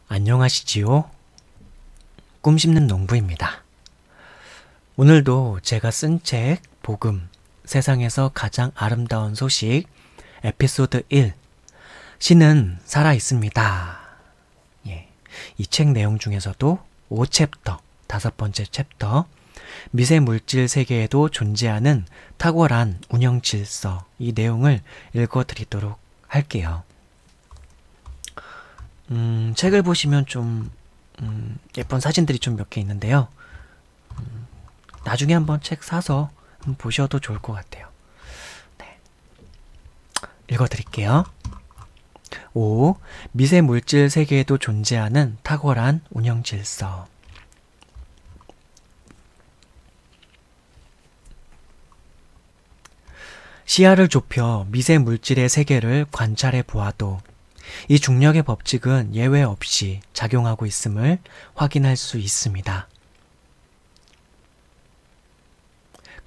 안녕하시지요? 꿈씹는 농부입니다. 오늘도 제가 쓴 책 복음, 세상에서 가장 아름다운 소식 에피소드 1 신은 살아있습니다. 이 책 내용 중에서도 5챕터, 5번째 챕터 미세물질 세계에도 존재하는 탁월한 운영 질서, 이 내용을 읽어드리도록 할게요. 책을 보시면 좀 예쁜 사진들이 좀 몇 개 있는데요. 나중에 한번 책 사서 보셔도 좋을 것 같아요. 네. 읽어드릴게요. 5. 미세물질 세계에도 존재하는 탁월한 운영 질서. 시야를 좁혀 미세물질의 세계를 관찰해 보아도 이 중력의 법칙은 예외 없이 작용하고 있음을 확인할 수 있습니다.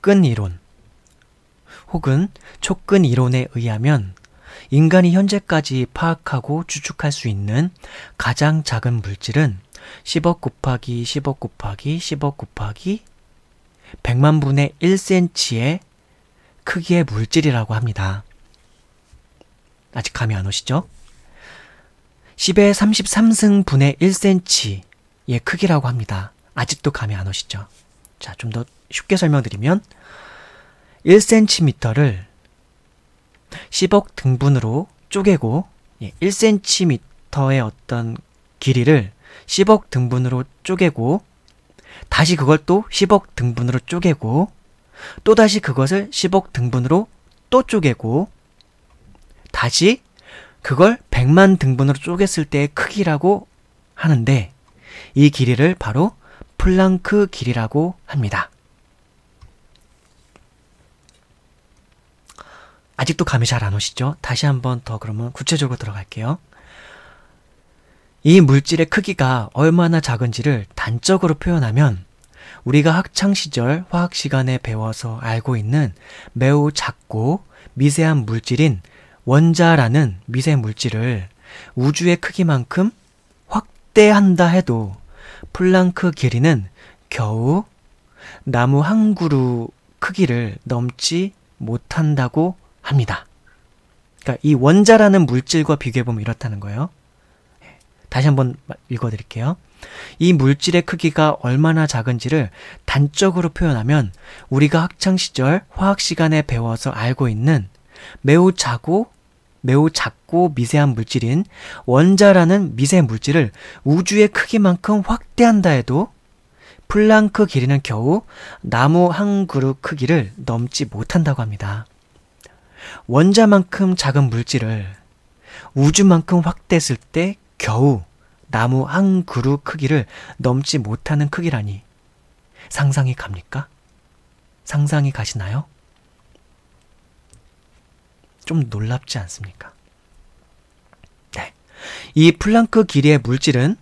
끈 이론 혹은 촉근 이론에 의하면 인간이 현재까지 파악하고 추측할 수 있는 가장 작은 물질은 10억 곱하기 10억 곱하기 10억 곱하기 100만 분의 1cm의 크기의 물질이라고 합니다. 아직 감이 안 오시죠? 10의 33승분의 1cm의 크기라고 합니다. 아직도 감이 안 오시죠? 자, 좀 더 쉽게 설명드리면 1cm를 10억 등분으로 쪼개고 1cm의 어떤 길이를 10억 등분으로 쪼개고 다시 그걸 또 10억 등분으로 쪼개고 또다시 그것을 10억 등분으로 또 쪼개고 다시 그걸 100만 등분으로 쪼갰을 때의 크기라고 하는데 이 길이를 바로 플랑크 길이라고 합니다. 아직도 감이 잘 안 오시죠? 다시 한번 더 그러면 구체적으로 들어갈게요. 이 물질의 크기가 얼마나 작은지를 단적으로 표현하면 우리가 학창시절 화학시간에 배워서 알고 있는 매우 작고 미세한 물질인 원자라는 미세물질을 우주의 크기만큼 확대한다 해도 플랑크 길이는 겨우 나무 한 그루 크기를 넘지 못한다고 합니다. 그러니까 이 원자라는 물질과 비교해보면 이렇다는 거예요. 다시 한번 읽어드릴게요. 이 물질의 크기가 얼마나 작은지를 단적으로 표현하면 우리가 학창시절 화학시간에 배워서 알고 있는 매우 작고 미세한 물질인 원자라는 미세물질을 우주의 크기만큼 확대한다 해도 플랑크 길이는 겨우 나무 한 그루 크기를 넘지 못한다고 합니다. 원자만큼 작은 물질을 우주만큼 확대했을 때 겨우 나무 한 그루 크기를 넘지 못하는 크기라니 상상이 갑니까? 상상이 가시나요? 좀 놀랍지 않습니까? 네. 이 플랑크 길이의 물질은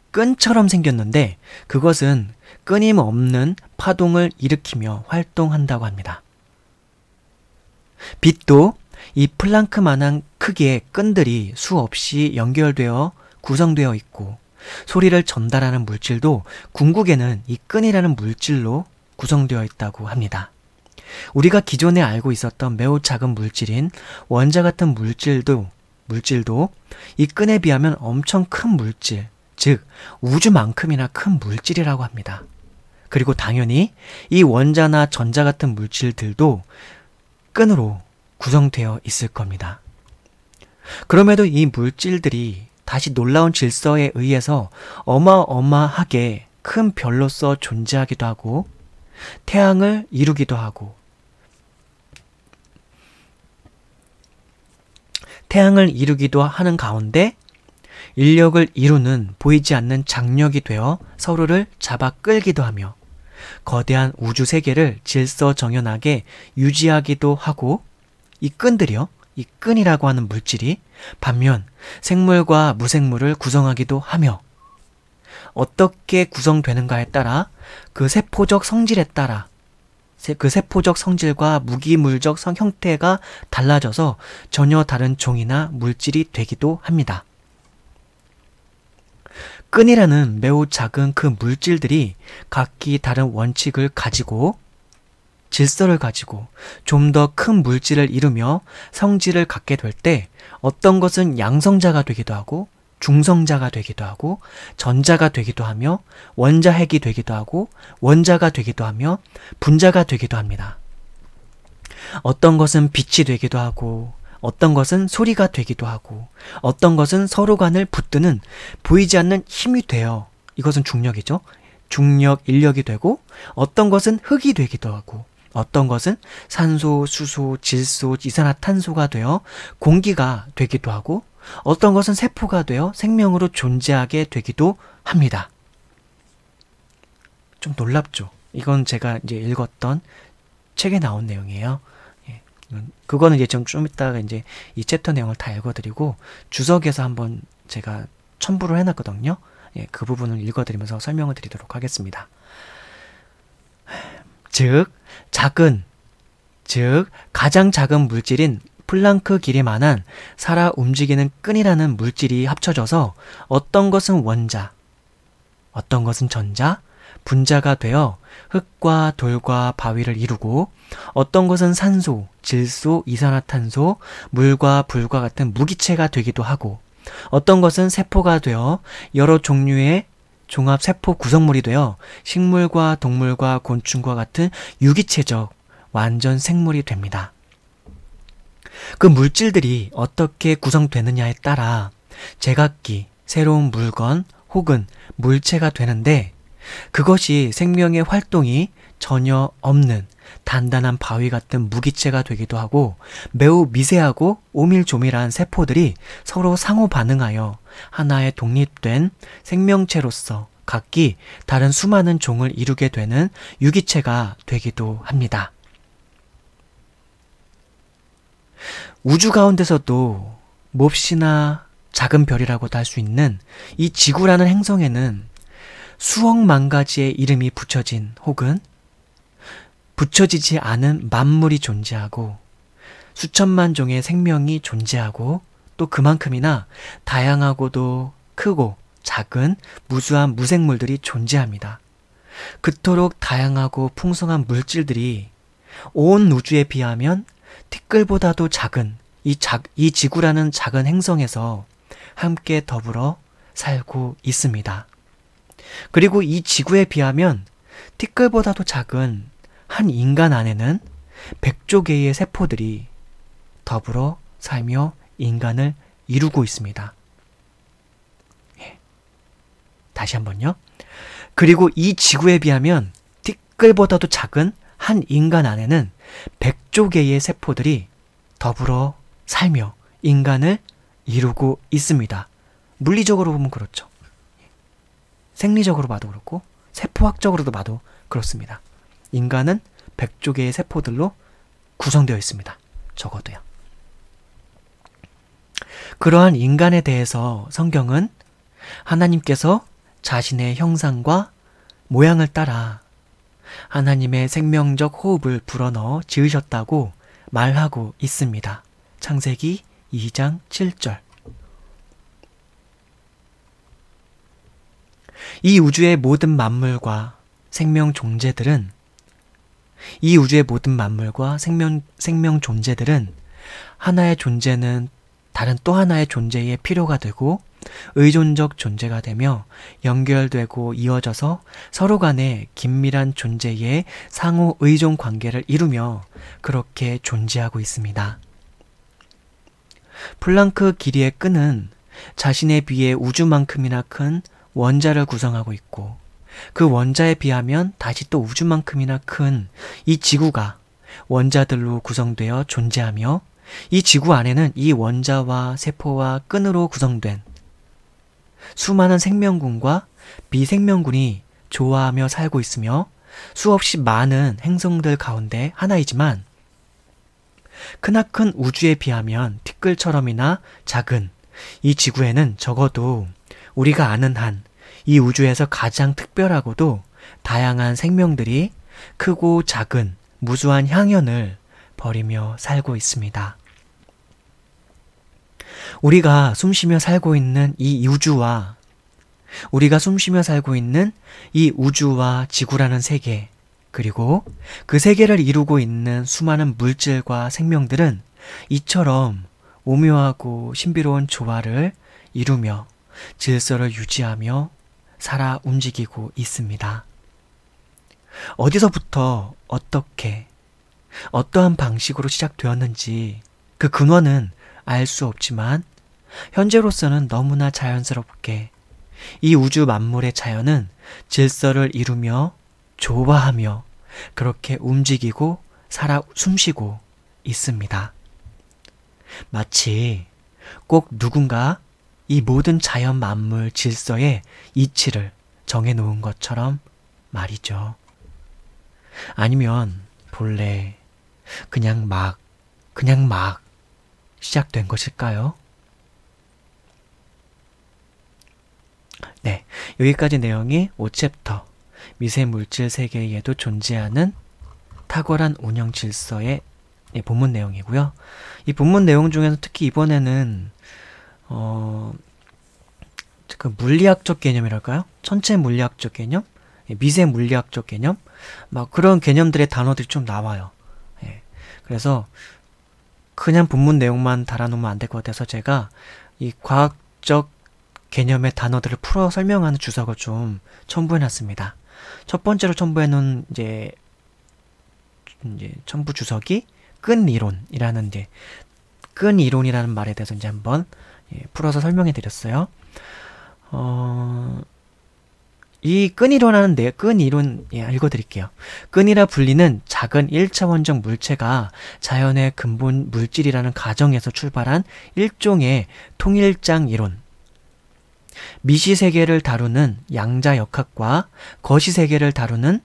끈처럼 생겼는데 그것은 끊임없는 파동을 일으키며 활동한다고 합니다. 빛도 이 플랑크만한 크기의 끈들이 수없이 연결되어 구성되어 있고 소리를 전달하는 물질도 궁극에는 이 끈이라는 물질로 구성되어 있다고 합니다. 우리가 기존에 알고 있었던 매우 작은 물질인 원자 같은 물질도 이 끈에 비하면 엄청 큰 물질, 즉 우주만큼이나 큰 물질이라고 합니다. 그리고 당연히 이 원자나 전자 같은 물질들도 끈으로 구성되어 있을 겁니다. 그럼에도 이 물질들이 다시 놀라운 질서에 의해서 어마어마하게 큰 별로서 존재하기도 하고 태양을 이루기도 하고 하는 가운데 인력을 이루는 보이지 않는 장력이 되어 서로를 잡아 끌기도 하며 거대한 우주 세계를 질서정연하게 유지하기도 하고 이 끈들이요, 이 끈이라고 하는 물질이 반면 생물과 무생물을 구성하기도 하며 어떻게 구성되는가에 따라 그 세포적 성질에 따라 그 세포적 성질과 무기물적 형태가 달라져서 전혀 다른 종이나 물질이 되기도 합니다. 끈이라는 매우 작은 그 물질들이 각기 다른 원칙을 가지고 질서를 가지고 좀 더 큰 물질을 이루며 성질을 갖게 될 때 어떤 것은 양성자가 되기도 하고 중성자가 되기도 하고 전자가 되기도 하며 원자핵이 되기도 하고 원자가 되기도 하며 분자가 되기도 합니다. 어떤 것은 빛이 되기도 하고 어떤 것은 소리가 되기도 하고 어떤 것은 서로 간을 붙드는 보이지 않는 힘이 돼요. 이것은 중력이죠. 중력, 인력이 되고 어떤 것은 흙이 되기도 하고 어떤 것은 산소, 수소, 질소, 이산화탄소가 되어 공기가 되기도 하고 어떤 것은 세포가 되어 생명으로 존재하게 되기도 합니다. 좀 놀랍죠? 이건 제가 이제 읽었던 책에 나온 내용이에요. 예. 그거는 이제 좀 이따가 이제 이 챕터 내용을 다 읽어드리고 주석에서 한번 제가 첨부를 해놨거든요. 예, 그 부분을 읽어드리면서 설명을 드리도록 하겠습니다. 가장 작은 물질인 플랑크 길이만한 살아 움직이는 끈이라는 물질이 합쳐져서 어떤 것은 원자, 어떤 것은 전자, 분자가 되어 흙과 돌과 바위를 이루고 어떤 것은 산소, 질소, 이산화탄소, 물과 불과 같은 무기체가 되기도 하고 어떤 것은 세포가 되어 여러 종류의 종합 세포 구성물이 되어 식물과 동물과 곤충과 같은 유기체적 완전 생물이 됩니다. 그 물질들이 어떻게 구성되느냐에 따라 제각기 새로운 물건 혹은 물체가 되는데 그것이 생명의 활동이 전혀 없는 단단한 바위 같은 무기체가 되기도 하고 매우 미세하고 오밀조밀한 세포들이 서로 상호 반응하여 하나의 독립된 생명체로서 각기 다른 수많은 종을 이루게 되는 유기체가 되기도 합니다. 우주 가운데서도 몹시나 작은 별이라고도 할 수 있는 이 지구라는 행성에는 수억만 가지의 이름이 붙여진 혹은 붙여지지 않은 만물이 존재하고 수천만 종의 생명이 존재하고 또 그만큼이나 다양하고도 크고 작은 무수한 무생물들이 존재합니다. 그토록 다양하고 풍성한 물질들이 온 우주에 비하면 티끌보다도 작은 이 지구라는 작은 행성에서 함께 더불어 살고 있습니다. 그리고 이 지구에 비하면 티끌보다도 작은 한 인간 안에는 100조 개의 세포들이 더불어 살며 인간을 이루고 있습니다. 예. 다시 한번요. 그리고 이 지구에 비하면 티끌보다도 작은 한 인간 안에는 100조 개의 세포들이 더불어 살며 인간을 이루고 있습니다. 물리적으로 보면 그렇죠. 생리적으로 봐도 그렇고 세포학적으로도 봐도 그렇습니다. 인간은 100조 개의 세포들로 구성되어 있습니다. 적어도요. 그러한 인간에 대해서 성경은 하나님께서 자신의 형상과 모양을 따라 하나님의 생명적 호흡을 불어넣어 지으셨다고 말하고 있습니다. 창세기 2장 7절. 이 우주의 모든 만물과 생명 존재들은 하나의 존재는 다른 또 하나의 존재의 필요가 되고 의존적 존재가 되며 연결되고 이어져서 서로 간의 긴밀한 존재의 상호 의존 관계를 이루며 그렇게 존재하고 있습니다. 플랑크 길이의 끈은 자신에 비해 우주만큼이나 큰 원자를 구성하고 있고 그 원자에 비하면 다시 또 우주만큼이나 큰 이 지구가 원자들로 구성되어 존재하며 이 지구 안에는 이 원자와 세포와 끈으로 구성된 수많은 생명군과 비생명군이 조화하며 살고 있으며 수없이 많은 행성들 가운데 하나이지만 크나큰 우주에 비하면 티끌처럼이나 작은 이 지구에는 적어도 우리가 아는 한 이 우주에서 가장 특별하고도 다양한 생명들이 크고 작은 무수한 향연을 벌이며 살고 있습니다. 우리가 숨쉬며 살고 있는 이 우주와 우리가 숨쉬며 살고 있는 이 우주와 지구라는 세계, 그리고 그 세계를 이루고 있는 수많은 물질과 생명들은 이처럼 오묘하고 신비로운 조화를 이루며 질서를 유지하며 살아 움직이고 있습니다. 어디서부터 어떻게 어떠한 방식으로 시작되었는지 그 근원은 알 수 없지만 현재로서는 너무나 자연스럽게 이 우주 만물의 자연은 질서를 이루며 조화하며 그렇게 움직이고 살아 숨쉬고 있습니다. 마치 꼭 누군가 이 모든 자연 만물 질서의 이치를 정해놓은 것처럼 말이죠. 아니면 본래 그냥 막 시작된 것일까요? 네, 여기까지 내용이 5챕터 미세물질 세계에도 존재하는 탁월한 운영 질서의 본문 내용이고요. 이 본문 내용 중에서 특히 이번에는 그 물리학적 개념이랄까요? 천체 물리학적 개념? 미세 물리학적 개념? 막 그런 개념들의 단어들이 좀 나와요. 예. 그래서 그냥 본문 내용만 달아놓으면 안 될 것 같아서 제가 이 과학적 개념의 단어들을 풀어 설명하는 주석을 좀 첨부해놨습니다. 첫 번째로 첨부해놓은 이제 첨부 주석이 끈이론이라는 끈이론이라는 말에 대해서 이제 한번 풀어서 설명해드렸어요. 이 끈이론하는데 끈이론 읽어드릴게요. 끈이라 불리는 작은 1차원적 물체가 자연의 근본 물질이라는 가정에서 출발한 일종의 통일장 이론. 미시세계를 다루는 양자역학과 거시세계를 다루는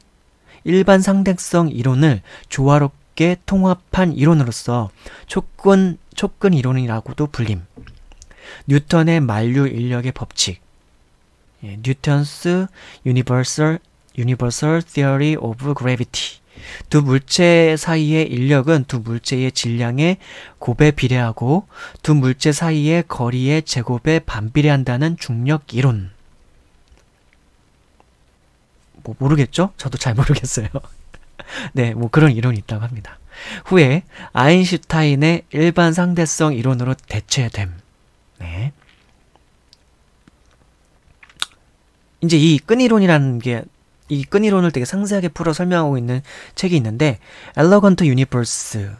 일반 상대성 이론을 조화롭게 통합한 이론으로서 촉근 이론이라고도 불림. 뉴턴의 만류 인력의 법칙, 뉴턴스 Universal Theory of Gravity. 두 물체 사이의 인력은 두 물체의 질량의 곱에 비례하고 두 물체 사이의 거리의 제곱에 반비례한다는 중력 이론. 뭐 모르겠죠? 저도 잘 모르겠어요. 네, 뭐 그런 이론이 있다고 합니다. 후에 아인슈타인의 일반 상대성 이론으로 대체됨. 네. 이제 이 끈이론이라는 게 이 끈이론을 되게 상세하게 풀어 설명하고 있는 책이 있는데 Elegant Universe라는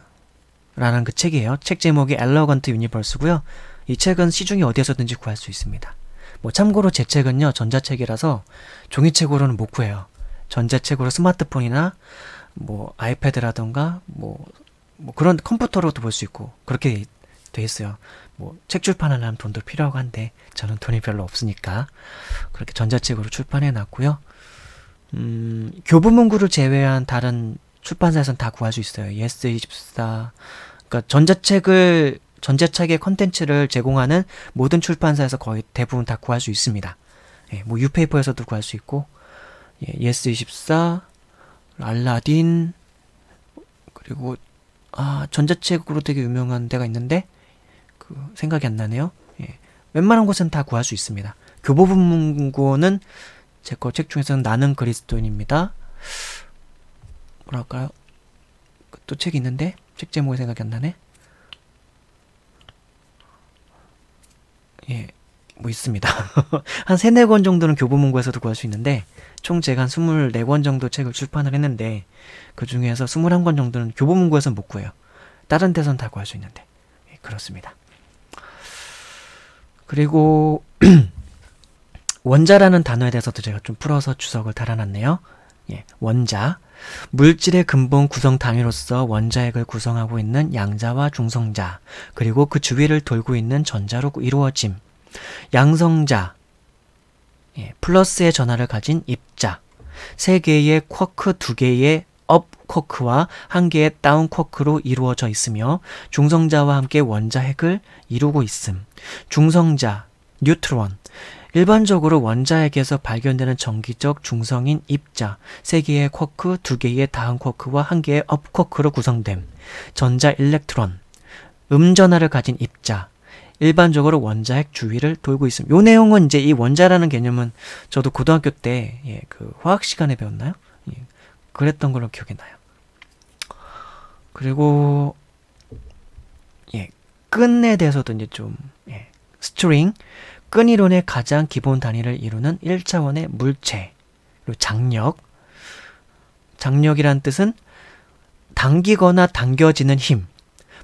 그 책이에요. 책 제목이 Elegant Universe고요. 이 책은 시중에 어디에서든지 구할 수 있습니다. 뭐 참고로 제 책은요 전자책이라서 종이책으로는 못 구해요. 전자책으로 스마트폰이나 뭐 아이패드라던가 뭐 그런 컴퓨터로도 볼 수 있고 그렇게 돼 있어요. 뭐 책 출판하려면 돈도 필요하고 한데 저는 돈이 별로 없으니까 그렇게 전자책으로 출판해 놨고요. 교보문고를 제외한 다른 출판사에서는 다 구할 수 있어요. 예스24. 그러니까 전자책의 컨텐츠를 제공하는 모든 출판사에서 거의 대부분 다 구할 수 있습니다. 예, 뭐 유페이퍼에서도 구할 수 있고, 예스24, 알라딘, 그리고 전자책으로 되게 유명한 데가 있는데 생각이 안 나네요. 예, 웬만한 곳은 다 구할 수 있습니다. 교보문고는 제 거 책 중에서는 나는 그리스도인입니다. 뭐랄까요? 또 책이 있는데 책 제목이 생각이 안 나네. 예, 뭐 있습니다. 한 3-4권 정도는 교보문고에서도 구할 수 있는데 총 제가 한 24권 정도 책을 출판을 했는데 그 중에서 21권 정도는 교보문고에서는 못 구해요. 다른 데서는 다 구할 수 있는데 예, 그렇습니다. 그리고 원자라는 단어에 대해서도 제가 좀 풀어서 주석을 달아놨네요. 예, 원자. 물질의 근본 구성 단위로서 원자핵을 구성하고 있는 양자와 중성자, 그리고 그 주위를 돌고 있는 전자로 이루어짐. 양성자, 플러스의 전하를 가진 입자. 3개의 쿼크 2개의 업 쿼크와 1개의 다운 쿼크로 이루어져 있으며 중성자와 함께 원자핵을 이루고 있음. 중성자, 뉴트론. 일반적으로 원자핵에서 발견되는 정기적 중성인 입자, 3개의 쿼크, 2개의 다운 쿼크와 1개의 업 쿼크로 구성됨. 전자 일렉트론, 음전하를 가진 입자, 일반적으로 원자핵 주위를 돌고 있습니다. 요 내용은 이제 이 원자라는 개념은 저도 고등학교 때 그 화학 시간에 배웠나요? 그랬던 걸로 기억이 나요. 그리고 끈에 대해서도 이제 좀 스트링, 끈 이론의 가장 기본 단위를 이루는 1차원의 물체, 그리고 장력. 장력이란 뜻은 당기거나 당겨지는 힘,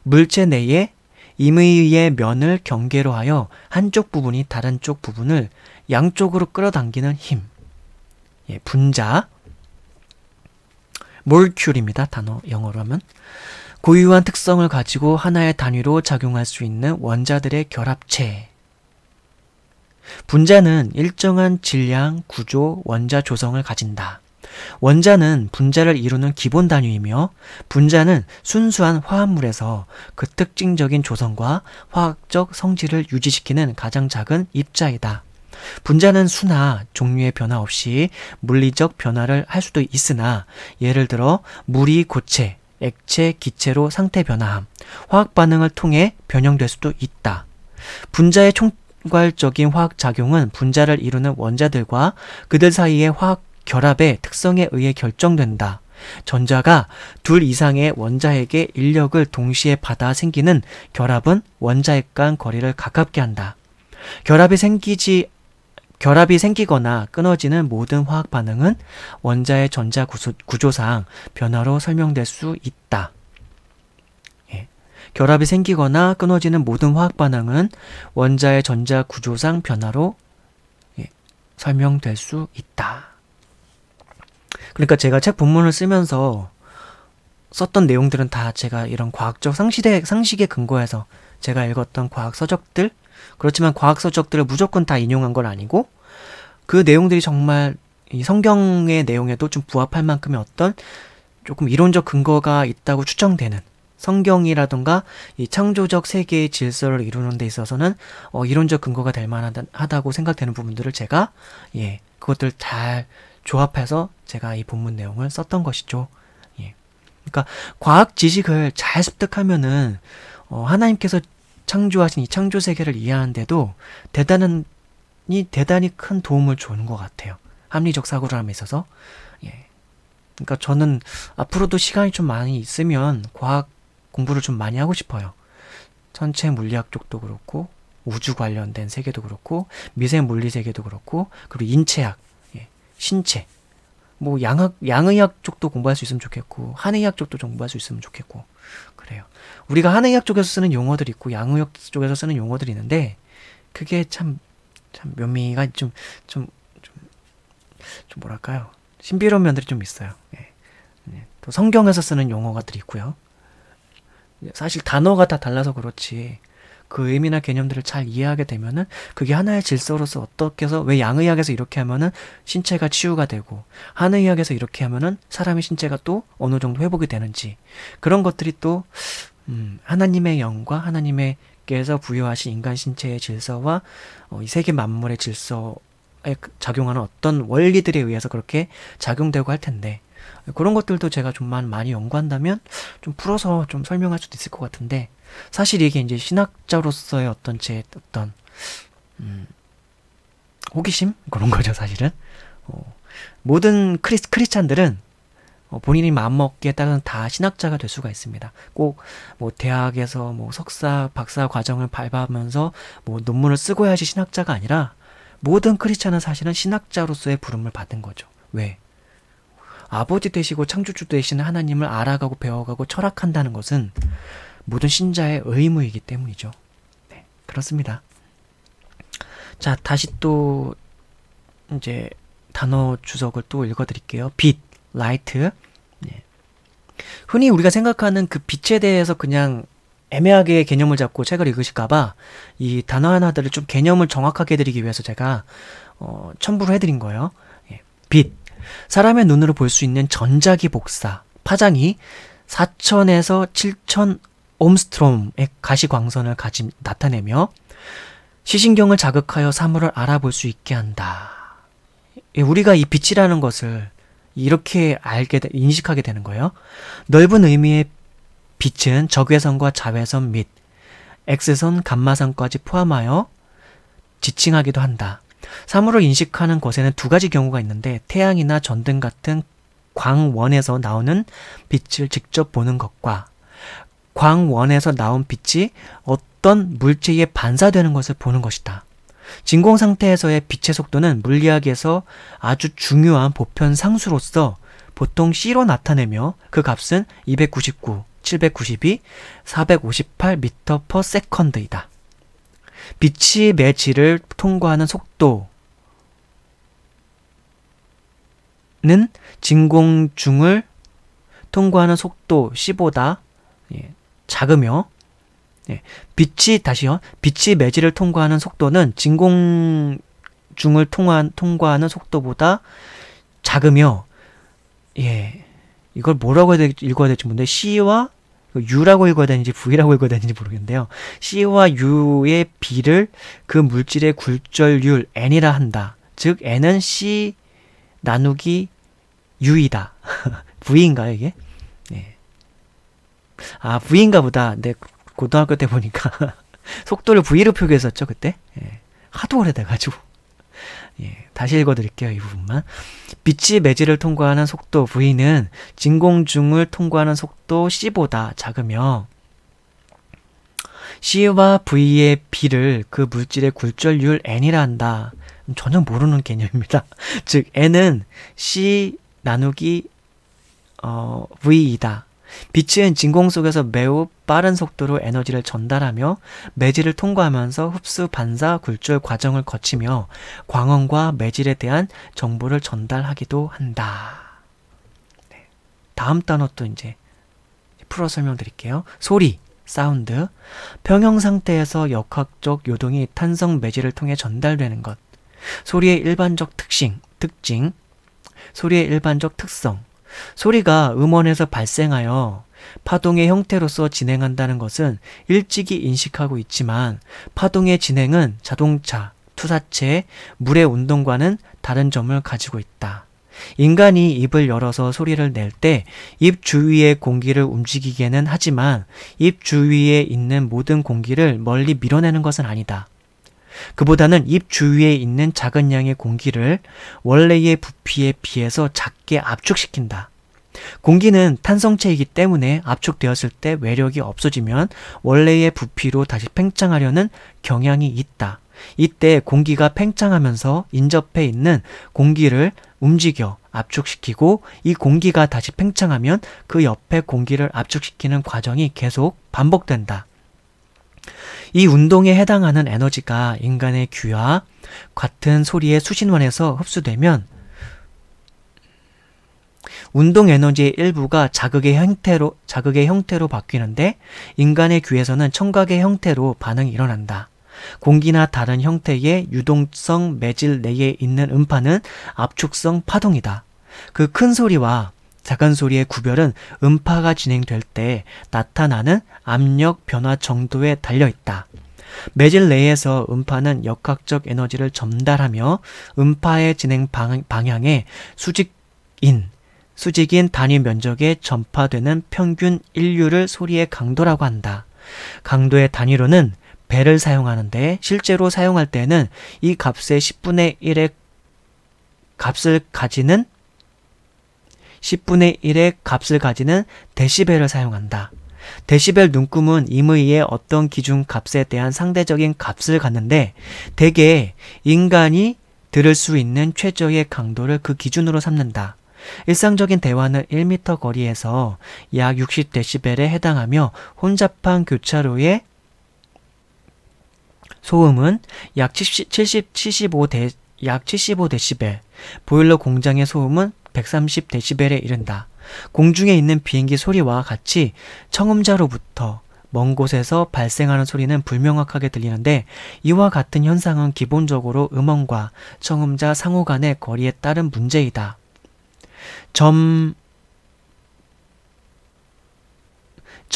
물체 내에 임의의 면을 경계로 하여 한쪽 부분이 다른 쪽 부분을 양쪽으로 끌어당기는 힘. 분자, 몰큘입니다. 단어 영어로 하면. 고유한 특성을 가지고 하나의 단위로 작용할 수 있는 원자들의 결합체. 분자는 일정한 질량, 구조, 원자 조성을 가진다. 원자는 분자를 이루는 기본 단위이며 분자는 순수한 화합물에서 그 특징적인 조성과 화학적 성질을 유지시키는 가장 작은 입자이다. 분자는 수나 종류의 변화 없이 물리적 변화를 할 수도 있으나 예를 들어 물이 고체, 액체, 기체로 상태 변화함, 화학 반응을 통해 변형될 수도 있다. 분자의 총괄적인 화학 작용은 분자를 이루는 원자들과 그들 사이의 화학 결합의 특성에 의해 결정된다. 전자가 둘 이상의 원자핵의 인력을 동시에 받아 생기는 결합은 원자핵 간 거리를 가깝게 한다. 결합이 생기거나 끊어지는 모든 화학 반응은 원자의 전자 구조상 변화로 설명될 수 있다. 결합이 생기거나 끊어지는 모든 화학 반응은 원자의 전자 구조상 변화로 설명될 수 있다. 그러니까 제가 책 본문을 쓰면서 썼던 내용들은 다 제가 이런 과학적 상식에 근거해서 제가 읽었던 과학 서적들, 그렇지만 과학 서적들을 무조건 다 인용한 건 아니고 그 내용들이 정말 이 성경의 내용에도 좀 부합할 만큼의 어떤 조금 이론적 근거가 있다고 추정되는, 성경이라던가 이 창조적 세계의 질서를 이루는 데 있어서는 이론적 근거가 될 만하다고 생각되는 부분들을 제가 그것들 잘 조합해서 제가 이 본문 내용을 썼던 것이죠. 그러니까 과학 지식을 잘 습득하면은 하나님께서 창조하신 이 창조 세계를 이해하는데도 대단히 큰 도움을 주는 것 같아요. 합리적 사고를 함에 있어서. 그러니까 저는 앞으로도 시간이 좀 많이 있으면 과학 공부를 좀 많이 하고 싶어요. 천체 물리학 쪽도 그렇고 우주 관련된 세계도 그렇고 미세 물리 세계도 그렇고 그리고 인체학, 신체, 뭐 양의학 쪽도 공부할 수 있으면 좋겠고 한의학 쪽도 공부할 수 있으면 좋겠고 그래요. 우리가 한의학 쪽에서 쓰는 용어들이 있고 양의학 쪽에서 쓰는 용어들이 있는데 그게 참 묘미가 좀 뭐랄까요, 신비로운 면들이 좀 있어요. 또 성경에서 쓰는 용어들이 있고요. 사실 단어가 다 달라서 그렇지 그 의미나 개념들을 잘 이해하게 되면은 그게 하나의 질서로서 어떻게 해서 왜 양의학에서 이렇게 하면은 신체가 치유가 되고 한의학에서 이렇게 하면은 사람의 신체가 또 어느 정도 회복이 되는지, 그런 것들이 또 하나님의 영과 하나님께서 부여하신 인간 신체의 질서와 이 세계 만물의 질서에 작용하는 어떤 원리들에 의해서 그렇게 작용되고 할 텐데, 그런 것들도 제가 좀 많이 연구한다면 좀 풀어서 좀 설명할 수도 있을 것 같은데, 사실 이게 이제 신학자로서의 어떤 제 어떤 호기심 그런 거죠. 사실은 모든 크리스찬들은 본인이 마음먹기에 따라서 다 신학자가 될 수가 있습니다. 꼭 뭐 대학에서 뭐 석사, 박사 과정을 밟으면서 뭐 논문을 쓰고 해야지 신학자가 아니라 모든 크리스찬은 사실은 신학자로서의 부름을 받은 거죠. 왜? 아버지 되시고 창조주 되시는 하나님을 알아가고 배워가고 철학한다는 것은 모든 신자의 의무이기 때문이죠. 네, 그렇습니다. 자, 다시 또 이제 단어 주석을 또 읽어드릴게요. 빛, 라이트. 흔히 우리가 생각하는 그 빛에 대해서 그냥 애매하게 개념을 잡고 책을 읽으실까봐 이 단어 하나들을 좀 개념을 정확하게 해드리기 위해서 제가 첨부를 해드린 거예요. 빛, 사람의 눈으로 볼 수 있는 전자기 복사, 파장이 4000에서 7000 옴스트롬의 가시광선을 나타내며 시신경을 자극하여 사물을 알아볼 수 있게 한다. 우리가 이 빛이라는 것을 이렇게 인식하게 되는 거예요. 넓은 의미의 빛은 적외선과 자외선 및 X선, 감마선까지 포함하여 지칭하기도 한다. 사물을 인식하는 것에는 두 가지 경우가 있는데 태양이나 전등 같은 광원에서 나오는 빛을 직접 보는 것과 광원에서 나온 빛이 어떤 물체에 반사되는 것을 보는 것이다. 진공 상태에서의 빛의 속도는 물리학에서 아주 중요한 보편 상수로서 보통 C로 나타내며 그 값은 299, 792, 458m/s이다. 빛이 매질을 통과하는 속도는 진공중을 통과하는 속도 C보다 작으며 빛이 매질을 통과하는 속도는 진공중을 통과하는 속도보다 작으며 이걸 뭐라고 읽어야 될지 모르는데 C와 U라고 읽어야 되는지 V라고 읽어야 되는지 모르겠는데요. C와 U의 비를 그 물질의 굴절률 N이라 한다. 즉 N은 C 나누기 U이다. V인가요 이게? 아 V인가 보다. 내 고등학교 때 보니까 속도를 V로 표기했었죠 그때. 하도 오래돼가지고. 다시 읽어드릴게요 이 부분만. 빛이 매질을 통과하는 속도 V는 진공중을 통과하는 속도 C보다 작으며 C와 V의 비를 그 물질의 굴절률 N이라 한다. 전혀 모르는 개념입니다. 즉 N은 C 나누기 V이다. 빛은 진공 속에서 매우 빠른 속도로 에너지를 전달하며 매질을 통과하면서 흡수, 반사, 굴절 과정을 거치며 광원과 매질에 대한 정보를 전달하기도 한다. 다음 단어 또 이제 풀어 설명드릴게요. 소리, 사운드. 평형 상태에서 역학적 요동이 탄성 매질을 통해 전달되는 것. 소리의 일반적 특징, 소리의 일반적 특성. 소리가 음원에서 발생하여 파동의 형태로서 진행한다는 것은 일찍이 인식하고 있지만 파동의 진행은 자동차, 투사체, 물의 운동과는 다른 점을 가지고 있다. 인간이 입을 열어서 소리를 낼 때 입 주위의 공기를 움직이게는 하지만 입 주위에 있는 모든 공기를 멀리 밀어내는 것은 아니다. 그보다는 입 주위에 있는 작은 양의 공기를 원래의 부피에 비해서 작게 압축시킨다. 공기는 탄성체이기 때문에 압축되었을 때 외력이 없어지면 원래의 부피로 다시 팽창하려는 경향이 있다. 이때 공기가 팽창하면서 인접해 있는 공기를 움직여 압축시키고 이 공기가 다시 팽창하면 그 옆에 공기를 압축시키는 과정이 계속 반복된다. 이 운동에 해당하는 에너지가 인간의 귀와 같은 소리의 수신원에서 흡수되면 운동 에너지의 일부가 자극의 형태로 바뀌는데 인간의 귀에서는 청각의 형태로 반응이 일어난다. 공기나 다른 형태의 유동성 매질 내에 있는 음파는 압축성 파동이다. 그 큰 소리와 작은 소리의 구별은 음파가 진행될 때 나타나는 압력 변화 정도에 달려있다. 매질 내에서 음파는 역학적 에너지를 전달하며 음파의 진행 방향에 수직인 단위 면적에 전파되는 평균 인류를 소리의 강도라고 한다. 강도의 단위로는 배를 사용하는데 실제로 사용할 때는 이 값의 10분의 1의 값을 가지는 데시벨을 사용한다. 데시벨 눈금은 임의의 어떤 기준 값에 대한 상대적인 값을 갖는데 대개 인간이 들을 수 있는 최저의 강도를 그 기준으로 삼는다. 일상적인 대화는 1m 거리에서 약 60데시벨에 해당하며 혼잡한 교차로의 소음은 약 75데시벨, 보일러 공장의 소음은 130데시벨에 이른다. 공중에 있는 비행기 소리와 같이 청음자로부터 먼 곳에서 발생하는 소리는 불명확하게 들리는데 이와 같은 현상은 기본적으로 음원과 청음자 상호 간의 거리에 따른 문제이다.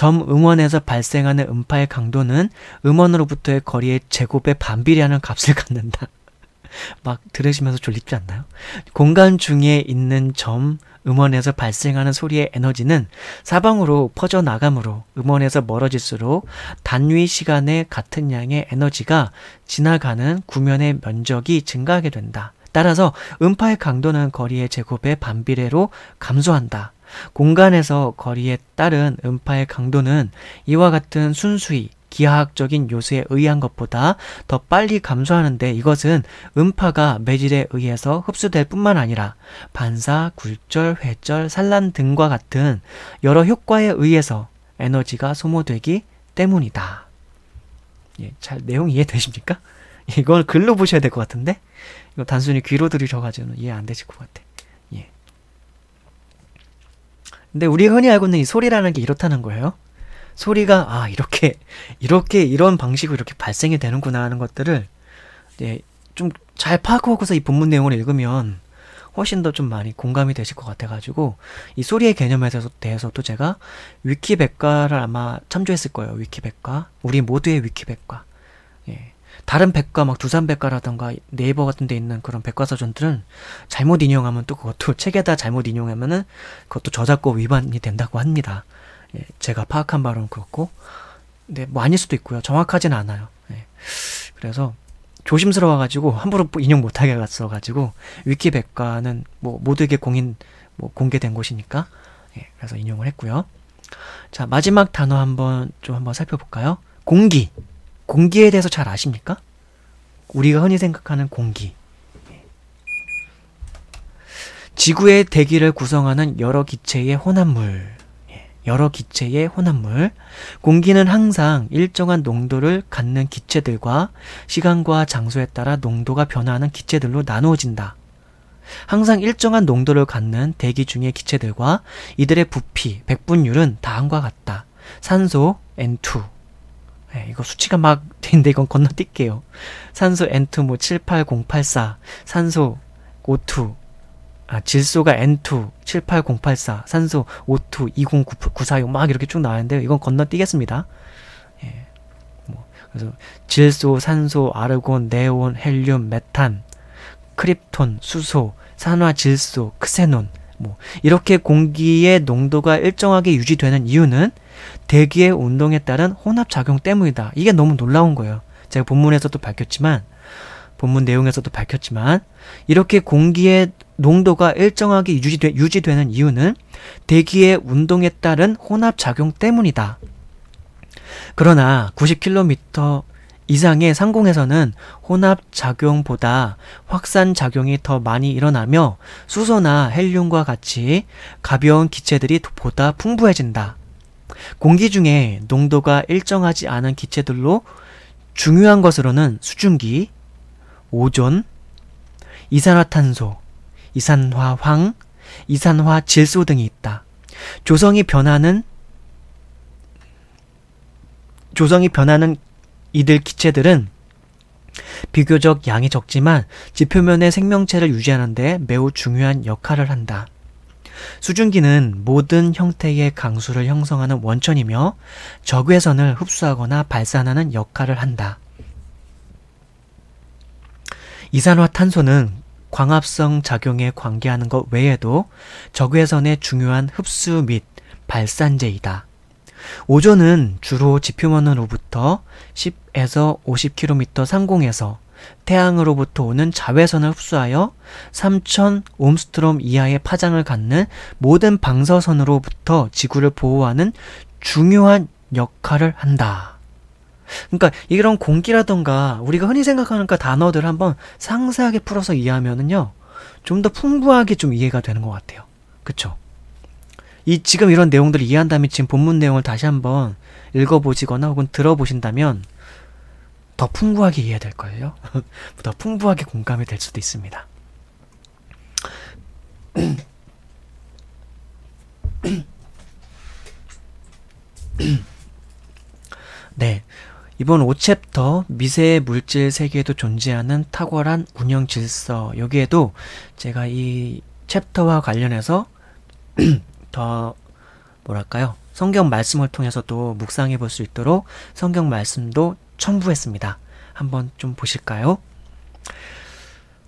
음원에서 발생하는 음파의 강도는 음원으로부터의 거리의 제곱에 반비례하는 값을 갖는다. 막 들으시면서 졸립지 않나요? 공간 중에 있는 점, 음원에서 발생하는 소리의 에너지는 사방으로 퍼져나가므로 음원에서 멀어질수록 단위 시간에 같은 양의 에너지가 지나가는 구면의 면적이 증가하게 된다. 따라서 음파의 강도는 거리의 제곱의 반비례로 감소한다. 공간에서 거리에 따른 음파의 강도는 이와 같은 순수히 기하학적인 요소에 의한 것보다 더 빨리 감소하는데, 이것은 음파가 매질에 의해서 흡수될 뿐만 아니라 반사, 굴절, 회절, 산란 등과 같은 여러 효과에 의해서 에너지가 소모되기 때문이다. 예, 잘 내용 이해되십니까? 이걸 글로 보셔야 될 것 같은데, 이거 단순히 귀로 들으셔가지고는 이해 안 되실 것 같아. 예. 근데 우리가 흔히 알고 있는 이 소리라는 게 이렇다는 거예요. 소리가 이렇게 이런 방식으로 이렇게 발생이 되는구나 하는 것들을 좀 잘 파악하고서 이 본문 내용을 읽으면 훨씬 더 좀 많이 공감이 되실 것 같아가지고, 이 소리의 개념에 대해서도 제가 위키백과를 아마 참조했을 거예요. 위키백과, 우리 모두의 위키백과. 예. 다른 백과 막 두산백과라던가 네이버 같은 데 있는 그런 백과사전들은 잘못 인용하면 또 그것도 책에다 잘못 인용하면은 그것도 저작권 위반이 된다고 합니다. 예, 제가 파악한 바로는 그렇고, 근데 뭐 아닐 수도 있고요. 정확하진 않아요. 예. 그래서 조심스러워가지고 함부로 인용 못하게 갔어가지고, 위키백과는 뭐 모두에게 공개된 곳이니까, 예, 그래서 인용을 했고요. 자, 마지막 단어 한번 살펴볼까요? 공기. 공기에 대해서 잘 아십니까? 우리가 흔히 생각하는 공기. 지구의 대기를 구성하는 여러 기체의 혼합물. 여러 기체의 혼합물. 공기는 항상 일정한 농도를 갖는 기체들과 시간과 장소에 따라 농도가 변화하는 기체들로 나누어진다. 항상 일정한 농도를 갖는 대기 중의 기체들과 이들의 부피, 백분율은 다음과 같다. 산소 N2. 이거 수치가 막 되는데 이건 건너뛸게요. 산소 N2 뭐 78084, 산소 O2, 질소가 N2 78084, 산소 O2 20946 막 이렇게 쭉 나왔는데요. 이건 건너뛰겠습니다. 예, 그래서 질소, 산소, 아르곤, 네온, 헬륨, 메탄, 크립톤, 수소, 산화질소, 크세논, 이렇게 공기의 농도가 일정하게 유지되는 이유는 대기의 운동에 따른 혼합작용 때문이다. 이게 너무 놀라운 거예요. 제가 본문 내용에서도 밝혔지만 이렇게 공기의 농도가 일정하게 유지되는 이유는 대기의 운동에 따른 혼합작용 때문이다. 그러나 90km 이상의 상공에서는 혼합작용보다 확산작용이 더 많이 일어나며 수소나 헬륨과 같이 가벼운 기체들이 보다 풍부해진다. 공기 중에 농도가 일정하지 않은 기체들로 중요한 것으로는 수증기, 오존, 이산화탄소, 이산화황, 이산화질소 등이 있다. 조성이 변하는 이들 기체들은 비교적 양이 적지만 지표면의 생명체를 유지하는 데 매우 중요한 역할을 한다. 수증기는 모든 형태의 강수를 형성하는 원천이며 적외선을 흡수하거나 발산하는 역할을 한다. 이산화탄소는 광합성 작용에 관계하는 것 외에도 적외선의 중요한 흡수 및 발산제이다. 오존은 주로 지표면으로부터 10에서 50km 상공에서 태양으로부터 오는 자외선을 흡수하여 3000 옴스트롬 이하의 파장을 갖는 모든 방사선으로부터 지구를 보호하는 중요한 역할을 한다. 그러니까 이런 공기라던가 우리가 흔히 생각하는 그 단어들을 한번 상세하게 풀어서 이해하면은요, 좀 더 풍부하게 좀 이해가 되는 것 같아요. 그쵸? 지금 이런 내용들을 이해한 다음에 지금 본문 내용을 다시 한번 읽어보시거나 혹은 들어보신다면 더 풍부하게 이해될 거예요. 더 풍부하게 공감이 될 수도 있습니다. 네, 이번 5챕터 미세 물질 세계에도 존재하는 탁월한 운영 질서, 여기에도 제가 이 챕터와 관련해서 더 뭐랄까요, 성경 말씀을 통해서도 묵상해 볼 수 있도록 성경 말씀도 첨부했습니다. 한번 좀 보실까요?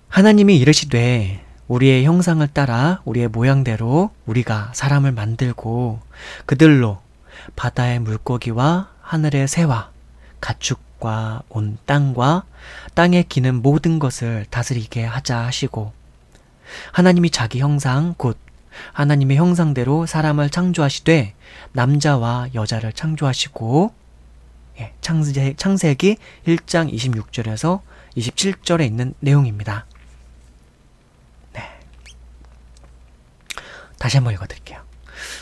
하나님이 이르시되 우리의 형상을 따라 우리의 모양대로 우리가 사람을 만들고 그들로 바다의 물고기와 하늘의 새와 가축과 온 땅과 땅에 기는 모든 것을 다스리게 하자 하시고 하나님이 자기 형상 곧 하나님의 형상대로 사람을 창조하시되 남자와 여자를 창조하시고 창세기 1장 26절에서 27절에 있는 내용입니다. 다시 한번 읽어드릴게요.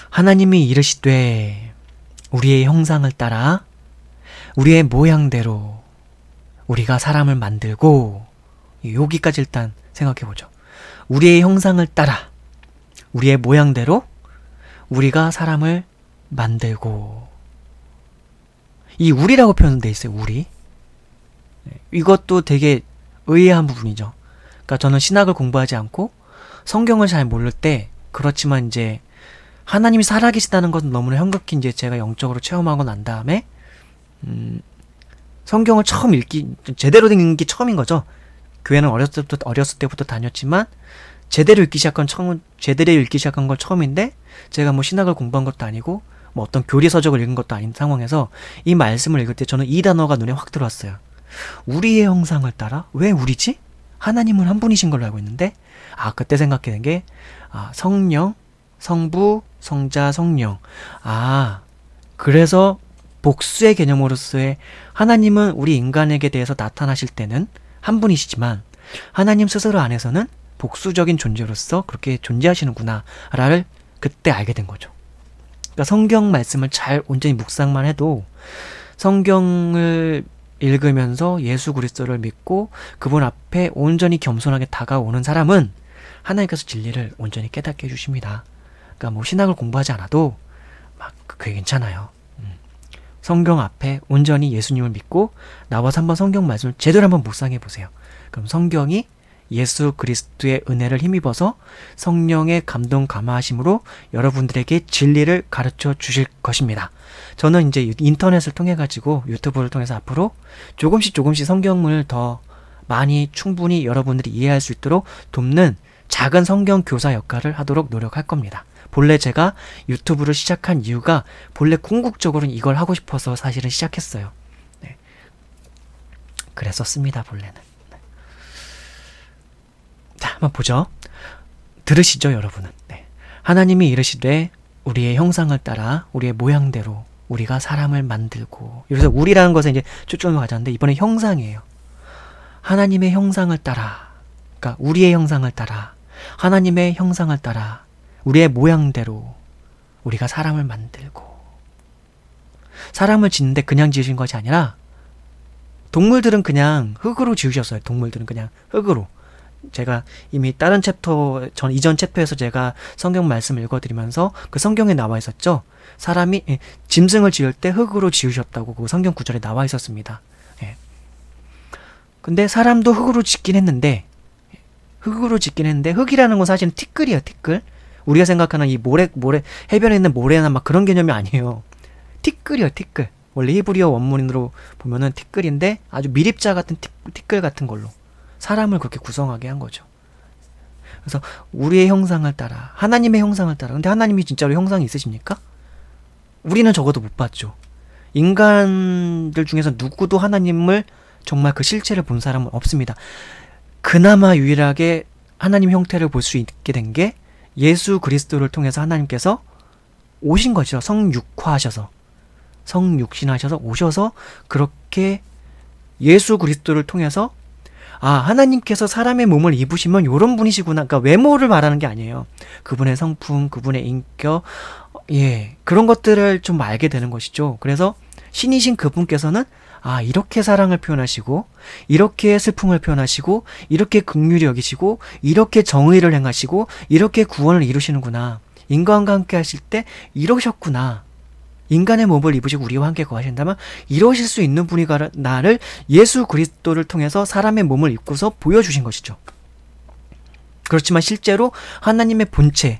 하나님이 이르시되 우리의 형상을 따라 우리의 모양대로 우리가 사람을 만들고 여기까지 일단 생각해보죠. 우리의 형상을 따라 우리의 모양대로 우리가 사람을 만들고 이 우리라고 표현되어 있어요. 우리. 이것도 되게 의아한 부분이죠. 그러니까 저는 신학을 공부하지 않고 성경을 잘 모를 때 그렇지만 이제 하나님이 살아계시다는 것은 너무나 현격히 이제 제가 영적으로 체험하고 난 다음에 성경을 처음 제대로 읽는 게 처음인 거죠. 교회는 어렸을 때부터 다녔지만 제대로 읽기 시작한 건 처음인데 제가 뭐 신학을 공부한 것도 아니고 뭐 어떤 교리 서적을 읽은 것도 아닌 상황에서 이 말씀을 읽을 때 저는 이 단어가 눈에 확 들어왔어요. 우리의 형상을 따라? 왜 우리지? 하나님은 한 분이신 걸로 알고 있는데 그때 생각해 낸 게 성령, 성부, 성자, 성령. 그래서 복수의 개념으로서의 하나님은 우리 인간에게 대해서 나타나실 때는 한 분이시지만 하나님 스스로 안에서는 복수적인 존재로서 그렇게 존재하시는구나 라를 그때 알게 된 거죠. 그러니까 성경 말씀을 잘 온전히 묵상만 해도 성경을 읽으면서 예수 그리스도를 믿고 그분 앞에 온전히 겸손하게 다가오는 사람은 하나님께서 진리를 온전히 깨닫게 해주십니다. 그러니까 뭐 신학을 공부하지 않아도 막 그게 괜찮아요. 성경 앞에 온전히 예수님을 믿고 나와서 한번 성경 말씀을 제대로 한번 묵상해 보세요. 그럼 성경이 예수 그리스도의 은혜를 힘입어서 성령의 감동 감화하심으로 여러분들에게 진리를 가르쳐 주실 것입니다. 저는 이제 인터넷을 통해 가지고 유튜브를 통해서 앞으로 조금씩 성경을 더 많이 충분히 여러분들이 이해할 수 있도록 돕는 작은 성경 교사 역할을 하도록 노력할 겁니다. 본래 제가 유튜브를 시작한 이유가 본래 궁극적으로는 이걸 하고 싶어서 사실은 시작했어요. 그랬었습니다, 본래는. 자, 한번 보죠. 들으시죠, 여러분은. 하나님이 이르시되 우리의 형상을 따라 우리의 모양대로 우리가 사람을 만들고, 여기서 우리라는 것에 이제 초점을 가졌는데 이번에 형상이에요. 하나님의 형상을 따라, 그러니까 우리의 형상을 따라, 하나님의 형상을 따라 우리의 모양대로 우리가 사람을 만들고, 사람을 짓는데 그냥 지으신 것이 아니라 동물들은 그냥 흙으로 지으셨어요. 동물들은 그냥 흙으로. 제가 이미 다른 전 이전 챕터에서 제가 성경 말씀을 읽어드리면서 그 성경에 나와 있었죠. 사람이 짐승을 지을 때 흙으로 지으셨다고 그 성경 구절에 나와 있었습니다. 근데 사람도 흙으로 짓긴 했는데 흙이라는 건 사실은 티끌이에요. 티끌. 우리가 생각하는 이 모래 해변에 있는 모래나 막 그런 개념이 아니에요. 티끌이요, 티끌. 원래 히브리어 원문으로 보면은 티끌인데 아주 미립자 같은 티끌 같은 걸로 사람을 그렇게 구성하게 한 거죠. 그래서 우리의 형상을 따라, 하나님의 형상을 따라. 근데 하나님이 진짜로 형상이 있으십니까? 우리는 적어도 못 봤죠. 인간들 중에서 누구도 하나님을 정말 그 실체를 본 사람은 없습니다. 그나마 유일하게 하나님 형태를 볼 수 있게 된 게 예수 그리스도를 통해서 하나님께서 오신 거죠. 성육신하셔서 오셔서 그렇게 예수 그리스도를 통해서 하나님께서 사람의 몸을 입으시면 요런 분이시구나. 그러니까 외모를 말하는 게 아니에요. 그분의 성품, 그분의 인격, 그런 것들을 좀 알게 되는 것이죠. 그래서 신이신 그분께서는 이렇게 사랑을 표현하시고, 이렇게 슬픔을 표현하시고, 이렇게 긍휼히 여기시고, 이렇게 정의를 행하시고, 이렇게 구원을 이루시는구나. 인간과 함께 하실 때 이러셨구나. 인간의 몸을 입으시고 우리와 함께 거하신다면 이러실 수 있는 분이 나를 예수 그리스도를 통해서 사람의 몸을 입고서 보여주신 것이죠. 그렇지만 실제로 하나님의 본체,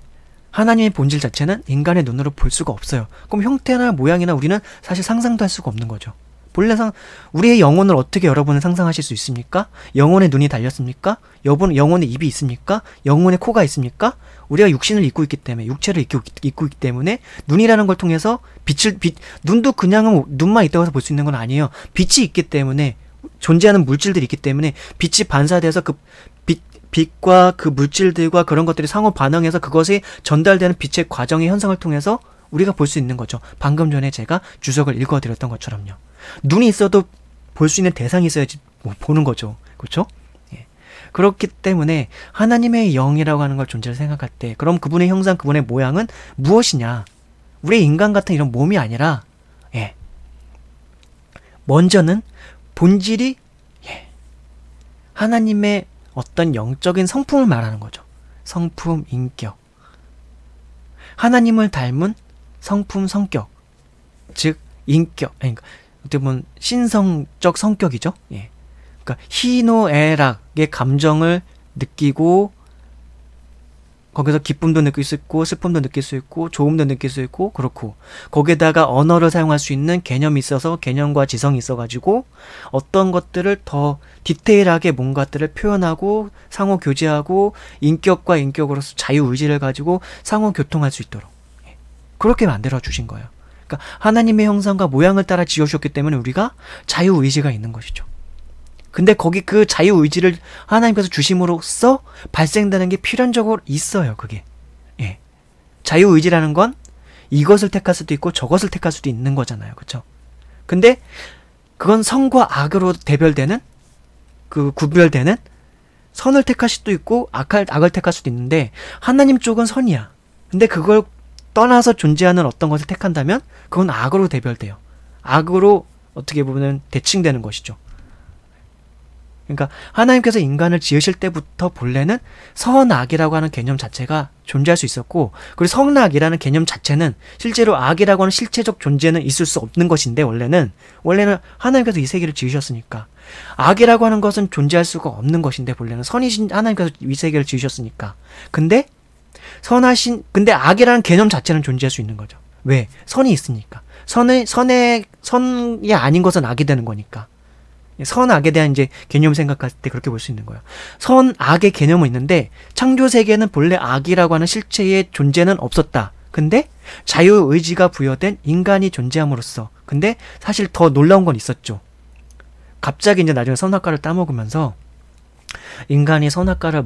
하나님의 본질 자체는 인간의 눈으로 볼 수가 없어요. 그럼 형태나 모양이나 우리는 사실 상상도 할 수가 없는 거죠. 우리의 영혼을 어떻게 여러분은 상상하실 수 있습니까? 영혼의 눈이 달렸습니까? 영혼의 입이 있습니까? 영혼의 코가 있습니까? 우리가 육신을 입고 있기 때문에, 육체를 입고 있기 때문에 눈이라는 걸 통해서 눈도 그냥 눈만 있다고 해서 볼 수 있는 건 아니에요. 빛이 있기 때문에, 존재하는 물질들이 있기 때문에 빛이 반사돼서 그 빛과 그 물질들과 그런 것들이 상호 반응해서 그것이 전달되는 빛의 과정의 현상을 통해서 우리가 볼 수 있는 거죠. 방금 전에 제가 주석을 읽어드렸던 것처럼요. 눈이 있어도 볼 수 있는 대상이 있어야지 보는 거죠. 그렇죠? 예. 그렇기 때문에 하나님의 영이라고 하는 걸 존재를 생각할 때, 그럼 그분의 형상, 그분의 모양은 무엇이냐? 우리 인간 같은 이런 몸이 아니라, 예. 먼저는 본질이, 예. 하나님의 어떤 영적인 성품을 말하는 거죠. 성품, 인격. 하나님을 닮은 성품, 성격. 즉, 인격. 그러니까 어떻게 보면 신성적 성격이죠. 예. 그러니까 희노애락의 감정을 느끼고, 거기서 기쁨도 느낄 수 있고, 슬픔도 느낄 수 있고, 좋음도 느낄 수 있고, 그렇고, 거기에다가 언어를 사용할 수 있는 개념이 있어서, 개념과 지성이 있어가지고, 어떤 것들을 더 디테일하게 뭔가들을 표현하고, 상호 교제하고, 인격과 인격으로서 자유의지를 가지고 상호 교통할 수 있도록. 그렇게 만들어 주신 거예요. 그러니까 하나님의 형상과 모양을 따라 지어주셨기 때문에 우리가 자유의지가 있는 것이죠. 근데 거기 그 자유의지를 하나님께서 주심으로써 발생되는 게 필연적으로 있어요, 그게. 예. 자유의지라는 건 이것을 택할 수도 있고 저것을 택할 수도 있는 거잖아요. 그쵸? 근데 그건 선과 악으로 구별되는, 선을 택할 수도 있고 악을 택할 수도 있는데, 하나님 쪽은 선이야. 근데 그걸 떠나서 존재하는 어떤 것을 택한다면 그건 악으로 대별돼요. 악으로 어떻게 보면 대칭되는 것이죠. 그러니까 하나님께서 인간을 지으실 때부터 본래는 선악이라고 하는 개념 자체가 존재할 수 있었고, 그리고 선악이라는 개념 자체는 실제로 악이라고 하는 실체적 존재는 있을 수 없는 것인데, 원래는 하나님께서 이 세계를 지으셨으니까 악이라고 하는 것은 존재할 수가 없는 것인데, 본래는 선이신 하나님께서 이 세계를 지으셨으니까. 근데 악이라는 개념 자체는 존재할 수 있는 거죠. 왜? 선이 있으니까. 선이 아닌 것은 악이 되는 거니까. 선악에 대한 이제 개념 생각할 때 그렇게 볼 수 있는 거예요. 선악의 개념은 있는데, 창조 세계는 본래 악이라고 하는 실체의 존재는 없었다. 근데 자유의지가 부여된 인간이 존재함으로써, 근데 사실 더 놀라운 건 있었죠. 갑자기 이제 나중에 선악과를 따먹으면서, 인간이 선악과를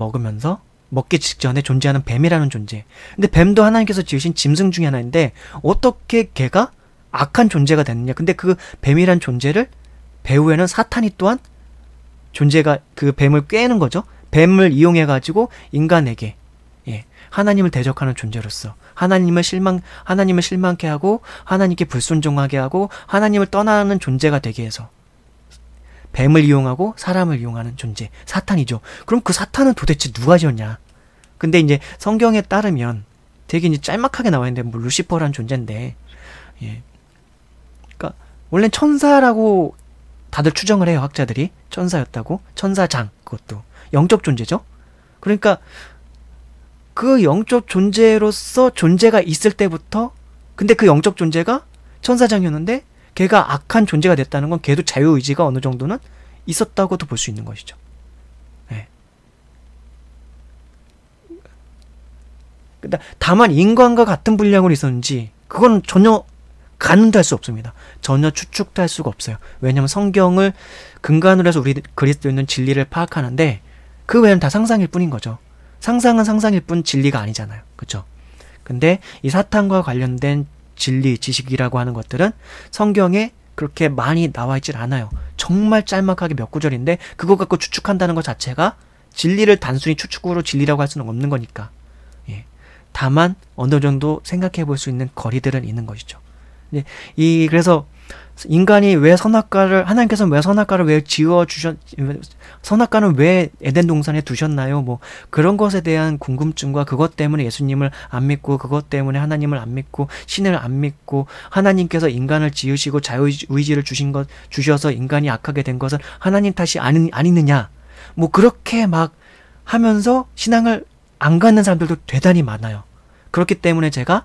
먹기 직전에 존재하는 뱀이라는 존재. 근데 뱀도 하나님께서 지으신 짐승 중에 하나인데 어떻게 걔가 악한 존재가 됐느냐. 근데 그 뱀이란 존재를 배후에는 사탄이 또한 존재가, 그 뱀을 꿰는 거죠. 뱀을 이용해가지고 인간에게, 예, 하나님을 대적하는 존재로서 하나님을 실망케 하고 하나님께 불순종하게 하고 하나님을 떠나는 존재가 되게 해서 뱀을 이용하고 사람을 이용하는 존재, 사탄이죠. 그럼 그 사탄은 도대체 누가 지었냐? 근데 이제 성경에 따르면 되게 이제 짤막하게 나와 있는데, 뭐 루시퍼라는 존재인데, 예, 그러니까 원래 천사라고 다들 추정을 해요, 학자들이. 천사였다고. 천사장, 그것도 영적 존재죠. 그러니까 그 영적 존재로서 존재가 있을 때부터, 근데 그 영적 존재가 천사장이었는데 걔가 악한 존재가 됐다는 건 걔도 자유의지가 어느 정도는 있었다고도 볼 수 있는 것이죠. 네. 다만 인간과 같은 분량으로 있었는지 그건 전혀 가늠도 할 수 없습니다. 전혀 추측도 할 수가 없어요. 왜냐하면 성경을 근간으로 해서 우리 그리스도인은 진리를 파악하는데, 그 외에는 다 상상일 뿐인 거죠. 상상은 상상일 뿐 진리가 아니잖아요. 그렇죠? 근데 이 사탄과 관련된 진리, 지식이라고 하는 것들은 성경에 그렇게 많이 나와 있질 않아요. 정말 짤막하게 몇 구절인데 그거 갖고 추측한다는 것 자체가 진리를 단순히 추측으로 진리라고 할 수는 없는 거니까. 예. 다만 어느 정도 생각해 볼 수 있는 거리들은 있는 것이죠. 그래서 인간이 왜 하나님께서는 왜 선악과를 왜 선악과는 왜 에덴 동산에 두셨나요? 뭐 그런 것에 대한 궁금증과 그것 때문에 예수님을 안 믿고, 그것 때문에 하나님을 안 믿고, 신을 안 믿고, 하나님께서 인간을 지으시고 자유의지를 주셔서 인간이 악하게 된 것은 하나님 탓이 아니느냐? 뭐 그렇게 막 하면서 신앙을 안 갖는 사람들도 대단히 많아요. 그렇기 때문에 제가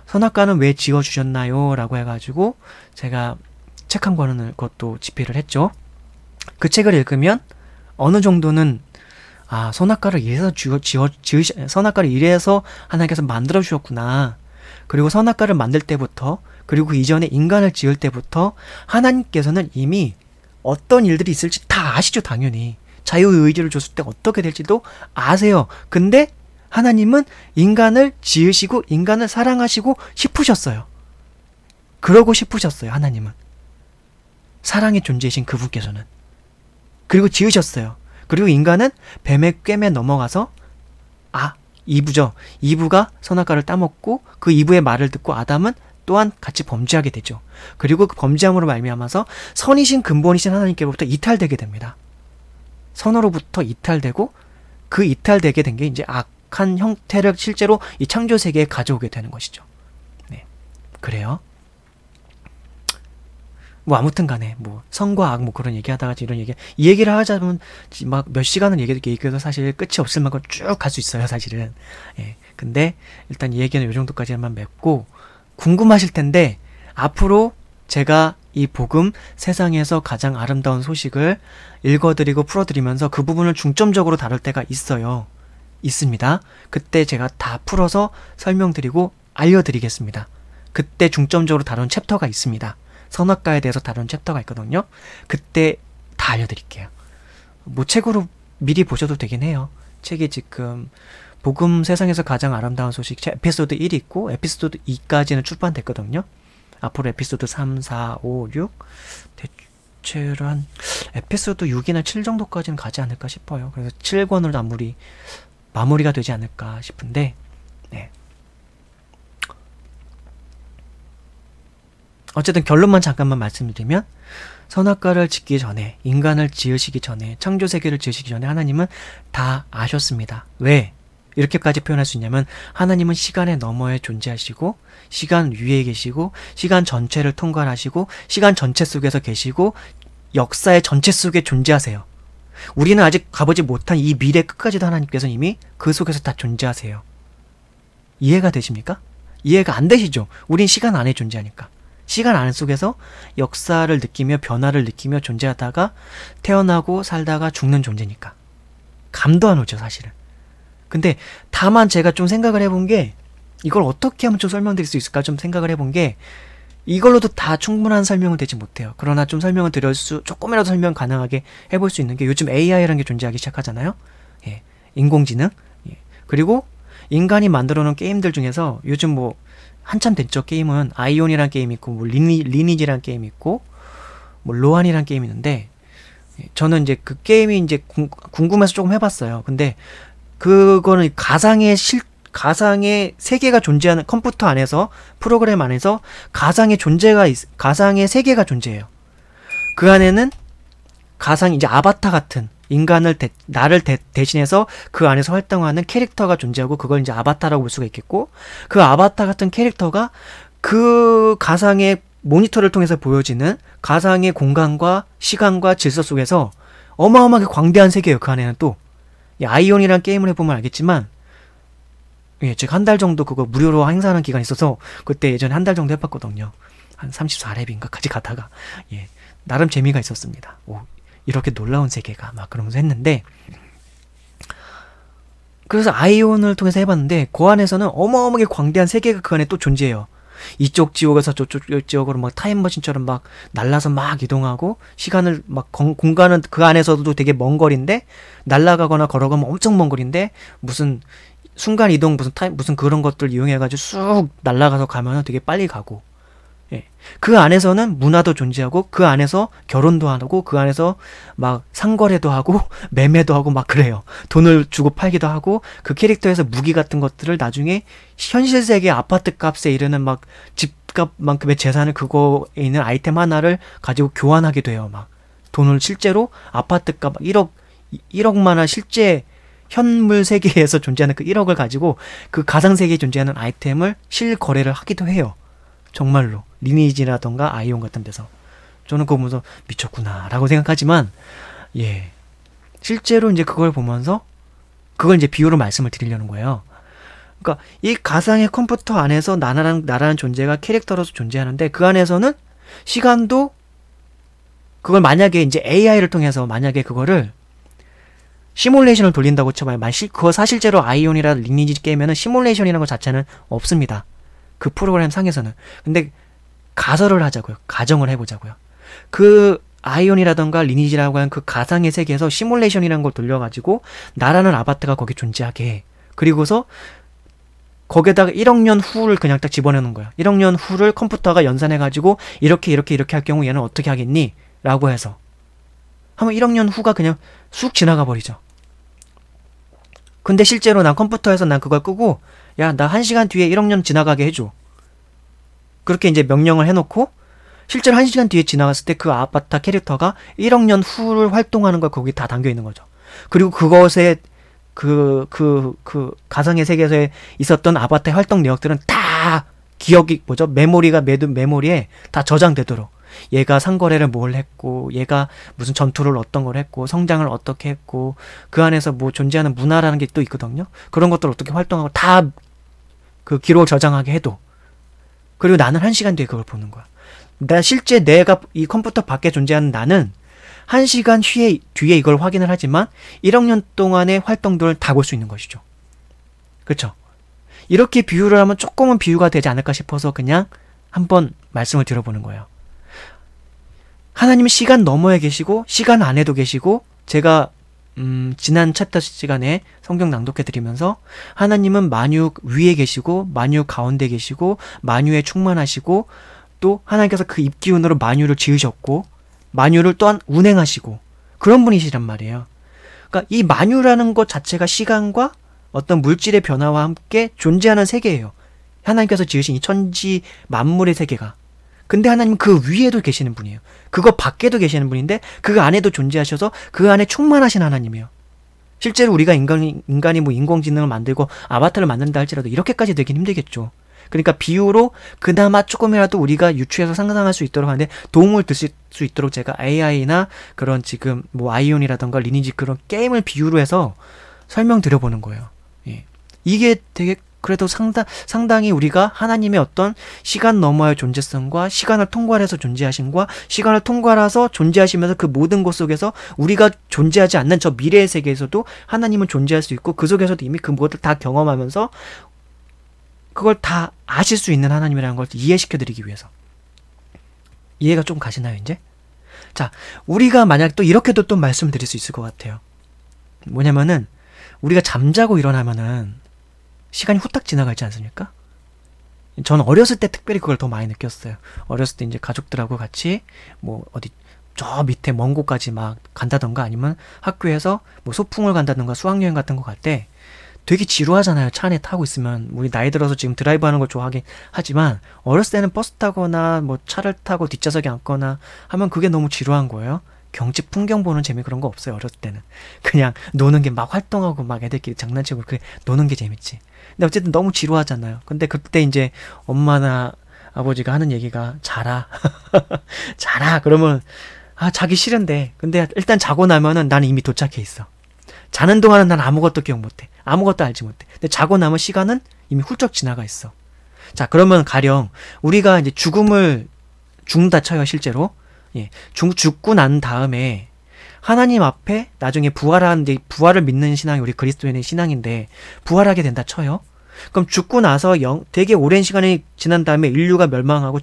선악과는 왜 지어주셨나요? 라고 해가지고 제가 책 한 권을 그것도 집필을 했죠. 그 책을 읽으면 어느 정도는 선악과를 이래서 선악과를 이래서 하나님께서 만들어 주셨구나. 그리고 선악과를 만들 때부터, 그리고 그 이전에 인간을 지을 때부터 하나님께서는 이미 어떤 일들이 있을지 다 아시죠, 당연히. 자유의지를 줬을 때 어떻게 될지도 아세요. 근데 하나님은 인간을 지으시고 인간을 사랑하시고 싶으셨어요. 그러고 싶으셨어요, 하나님은. 사랑의 존재이신 그분께서는. 그리고 지으셨어요. 그리고 인간은 뱀의 꿰매 넘어가서 이브죠. 이브가 선악과를 따먹고 그 이브의 말을 듣고 아담은 또한 같이 범죄하게 되죠. 그리고 그 범죄함으로 말미암아서 선이신 근본이신 하나님께로부터 이탈되게 됩니다. 선으로부터 이탈되고 그 이탈되게 된 게 이제 악한 형태를 실제로 이 창조 세계에 가져오게 되는 것이죠. 네, 그래요. 뭐 아무튼 간에 뭐 선과 악 뭐 그런 얘기하다가 이런 이 얘기를 하자면 막 몇 시간을 얘기해도 사실 끝이 없을 만큼 쭉 갈 수 있어요, 사실은. 예. 근데 일단 이 얘기는 요 정도까지만 맺고, 궁금하실 텐데 앞으로 제가 이 복음, 세상에서 가장 아름다운 소식을 읽어드리고 풀어드리면서 그 부분을 중점적으로 다룰 때가 있습니다. 그때 제가 다 풀어서 설명드리고 알려드리겠습니다. 그때 중점적으로 다룬 챕터가 있습니다. 선악과에 대해서 다룬 챕터가 있거든요. 그때 다 알려드릴게요. 뭐 책으로 미리 보셔도 되긴 해요. 책이 지금 복음 세상에서 가장 아름다운 소식 에피소드 1이 있고 에피소드 2까지는 출판됐거든요. 앞으로 에피소드 3, 4, 5, 6 대체로 한 에피소드 6이나 7 정도까지는 가지 않을까 싶어요. 그래서 7권으로 마무리가 되지 않을까 싶은데, 네. 어쨌든 결론만 잠깐만 말씀드리면, 선악과를 짓기 전에, 인간을 지으시기 전에, 창조세계를 지으시기 전에 하나님은 다 아셨습니다. 왜? 이렇게까지 표현할 수 있냐면, 하나님은 시간의 너머에 존재하시고, 시간 위에 계시고, 시간 전체를 통괄하시고, 시간 전체 속에서 계시고, 역사의 전체 속에 존재하세요. 우리는 아직 가보지 못한 이 미래 끝까지도 하나님께서 이미 그 속에서 다 존재하세요. 이해가 되십니까? 이해가 안 되시죠? 우린 시간 안에 존재하니까. 시간 안 속에서 역사를 느끼며 변화를 느끼며 존재하다가 태어나고 살다가 죽는 존재니까. 감도 안 오죠, 사실은. 근데 다만 제가 좀 생각을 해본 게, 이걸 어떻게 하면 좀 설명드릴 수 있을까 좀 생각을 해본 게, 이걸로도 다 충분한 설명은 되지 못해요. 그러나 좀 설명을 조금이라도 설명 가능하게 해볼 수 있는 게, 요즘 AI라는 게 존재하기 시작하잖아요. 예, 인공지능. 예. 그리고 인간이 만들어 놓은 게임들 중에서 요즘 뭐 한참 됐죠. 게임은 아이온이라는 게임이 있고, 뭐 리니지라는 게임이 있고, 뭐 로안이라는 게임이 있는데, 저는 이제 그 게임이 이제 궁금해서 조금 해봤어요. 근데 그거는 가상의 세계가 존재하는 컴퓨터 안에서, 프로그램 안에서 가상의 세계가 존재해요. 그 안에는 이제 아바타 같은 나를 대신해서 그 안에서 활동하는 캐릭터가 존재하고, 그걸 이제 아바타라고 볼 수가 있겠고, 그 아바타 같은 캐릭터가 그 가상의 모니터를 통해서 보여지는 가상의 공간과 시간과 질서 속에서 어마어마하게 광대한 세계예요. 그 안에는 또 아이온이라는 게임을 해보면 알겠지만, 예, 제가 한 달 정도 그거 무료로 행사하는 기간이 있어서 그때 예전에 한 달 정도 해봤거든요. 한 34렙인가까지 가다가, 예, 나름 재미가 있었습니다. 오, 이렇게 놀라운 세계가 막 그러면서 했는데, 그래서 아이온을 통해서 해봤는데 그 안에서는 어마어마하게 광대한 세계가 그 안에 또 존재해요. 이쪽 지역에서 저쪽 지역으로 막 타임머신처럼 막 날라서 막 이동하고, 시간을 막 공간은 그 안에서도 되게 먼 거리인데, 날아가거나 걸어가면 엄청 먼 거리인데, 무슨 순간 이동 무슨 그런 것들 이용해가지고 쑥 날아가서 가면은 되게 빨리 가고, 예. 그 안에서는 문화도 존재하고, 그 안에서 결혼도 하고, 그 안에서 막 상거래도 하고 매매도 하고 막 그래요. 돈을 주고 팔기도 하고, 그 캐릭터에서 무기 같은 것들을 나중에 현실 세계 아파트 값에 이르는 막 집값만큼의 재산을, 그거에 있는 아이템 하나를 가지고 교환하게 돼요. 막 돈을 실제로 아파트값 1억만 원, 실제 현물 세계에서 존재하는 그 1억을 가지고 그 가상 세계에 존재하는 아이템을 실거래를 하기도 해요. 정말로. 리니지라던가 아이온 같은 데서. 저는 그거 보면서 미쳤구나 라고 생각하지만, 예, 실제로 이제 그걸 보면서 그걸 이제 비유로 말씀을 드리려는 거예요. 그러니까 이 가상의 컴퓨터 안에서 나라는 존재가 캐릭터로서 존재하는데, 그 안에서는 시간도 그걸 만약에 이제 AI를 통해서 만약에 그거를 시뮬레이션을 돌린다고 쳐봐요. 그거 사실제로 아이온이라 리니지 게임에는 시뮬레이션이라는 것 자체는 없습니다. 그 프로그램 상에서는. 근데 가설을 하자고요. 가정을 해보자고요. 그 아이온이라던가 리니지라고 하는 그 가상의 세계에서 시뮬레이션이라는 걸 돌려가지고 나라는 아바타가 거기 존재하게 해. 그리고서 거기에다가 1억 년 후를 그냥 딱 집어넣는 거야. 1억 년 후를 컴퓨터가 연산해가지고 이렇게 할 경우 얘는 어떻게 하겠니? 라고 해서 하면 1억 년 후가 그냥 쑥 지나가 버리죠. 근데 실제로 난 컴퓨터에서 난 그걸 끄고 야, 나 1시간 뒤에 1억 년 지나가게 해줘. 그렇게 이제 명령을 해놓고 실제로 1시간 뒤에 지나갔을 때 그 아바타 캐릭터가 1억 년 후를 활동하는 걸 거기 다 담겨 있는 거죠. 그리고 그것에 그 가상의 세계에서 있었던 아바타의 활동 내역들은 다 기억이 메모리에 다 저장되도록 얘가 상거래를 뭘 했고 얘가 무슨 전투를 어떤 걸 했고 성장을 어떻게 했고 그 안에서 뭐 존재하는 문화라는 게 또 있거든요. 그런 것들 어떻게 활동하고 다 그 기록을 저장하게 해도 그리고 나는 1시간 뒤에 그걸 보는 거야. 실제 내가 이 컴퓨터 밖에 존재하는 나는 1시간 뒤에 이걸 확인을 하지만 1억 년 동안의 활동들을 다 볼 수 있는 것이죠. 그렇죠? 이렇게 비유를 하면 조금은 비유가 되지 않을까 싶어서 그냥 한번 말씀을 드려보는 거예요. 하나님은 시간 너머에 계시고 시간 안에도 계시고 제가 지난 챕터 시간에 성경 낭독해드리면서 하나님은 만유 위에 계시고 만유 가운데 계시고 만유에 충만하시고 또 하나님께서 그 입기운으로 만유를 지으셨고 만유를 또한 운행하시고 그런 분이시란 말이에요. 그러니까 이 만유라는 것 자체가 시간과 어떤 물질의 변화와 함께 존재하는 세계예요. 하나님께서 지으신 이 천지 만물의 세계가. 근데 하나님은 그 위에도 계시는 분이에요. 그거 밖에도 계시는 분인데 그 안에도 존재하셔서 그 안에 충만하신 하나님이에요. 실제로 우리가 인간이 뭐 인공지능을 만들고 아바타를 만든다 할지라도 이렇게까지 되긴 힘들겠죠. 그러니까 비유로 그나마 조금이라도 우리가 유추해서 상상할 수 있도록 하는데 도움을 줄 수 있도록 제가 AI나 그런 지금 뭐 아이온이라던가 리니지 그런 게임을 비유로 해서 설명드려보는 거예요. 예. 이게 되게 그래도 상당히 우리가 하나님의 어떤 시간 너머의 존재성과 시간을 통과해서 존재하심과 시간을 통과해서 존재하시면서 그 모든 것 속에서 우리가 존재하지 않는 저 미래의 세계에서도 하나님은 존재할 수 있고 그 속에서도 이미 그 모든 다 경험하면서 그걸 다 아실 수 있는 하나님이라는 걸 이해시켜드리기 위해서. 이해가 좀 가시나요, 이제? 자, 우리가 만약 또 이렇게도 또 말씀드릴 수 있을 것 같아요. 뭐냐면은 우리가 잠자고 일어나면은 시간이 후딱 지나가지 않습니까? 저는 어렸을 때 특별히 그걸 더 많이 느꼈어요. 어렸을 때 이제 가족들하고 같이 뭐 어디 저 밑에 먼 곳까지 막 간다던가 아니면 학교에서 뭐 소풍을 간다던가 수학여행 같은 거 갈 때 되게 지루하잖아요. 차 안에 타고 있으면. 우리 나이 들어서 지금 드라이브 하는 걸 좋아하긴 하지만 어렸을 때는 버스 타거나 뭐 차를 타고 뒷좌석에 앉거나 하면 그게 너무 지루한 거예요. 경치 풍경 보는 재미 그런 거 없어요. 어렸을 때는. 그냥 노는 게 막 활동하고 막 애들끼리 장난치고 그래 노는 게 재밌지. 근데 어쨌든 너무 지루하잖아요. 근데 그때 이제 엄마나 아버지가 하는 얘기가 자라. 자라. 그러면 자기 싫은데. 근데 일단 자고 나면은 나는 이미 도착해 있어. 자는 동안은 난 아무것도 기억 못해. 아무것도 알지 못해. 근데 자고 나면 시간은 이미 훌쩍 지나가 있어. 자, 그러면 가령 우리가 이제 죽는다 쳐요, 실제로. 예. 죽고 난 다음에 하나님 앞에 나중에 부활을 믿는 신앙이 우리 그리스도인의 신앙인데 부활하게 된다 쳐요. 그럼 죽고 나서 되게 오랜 시간이 지난 다음에 인류가 멸망하고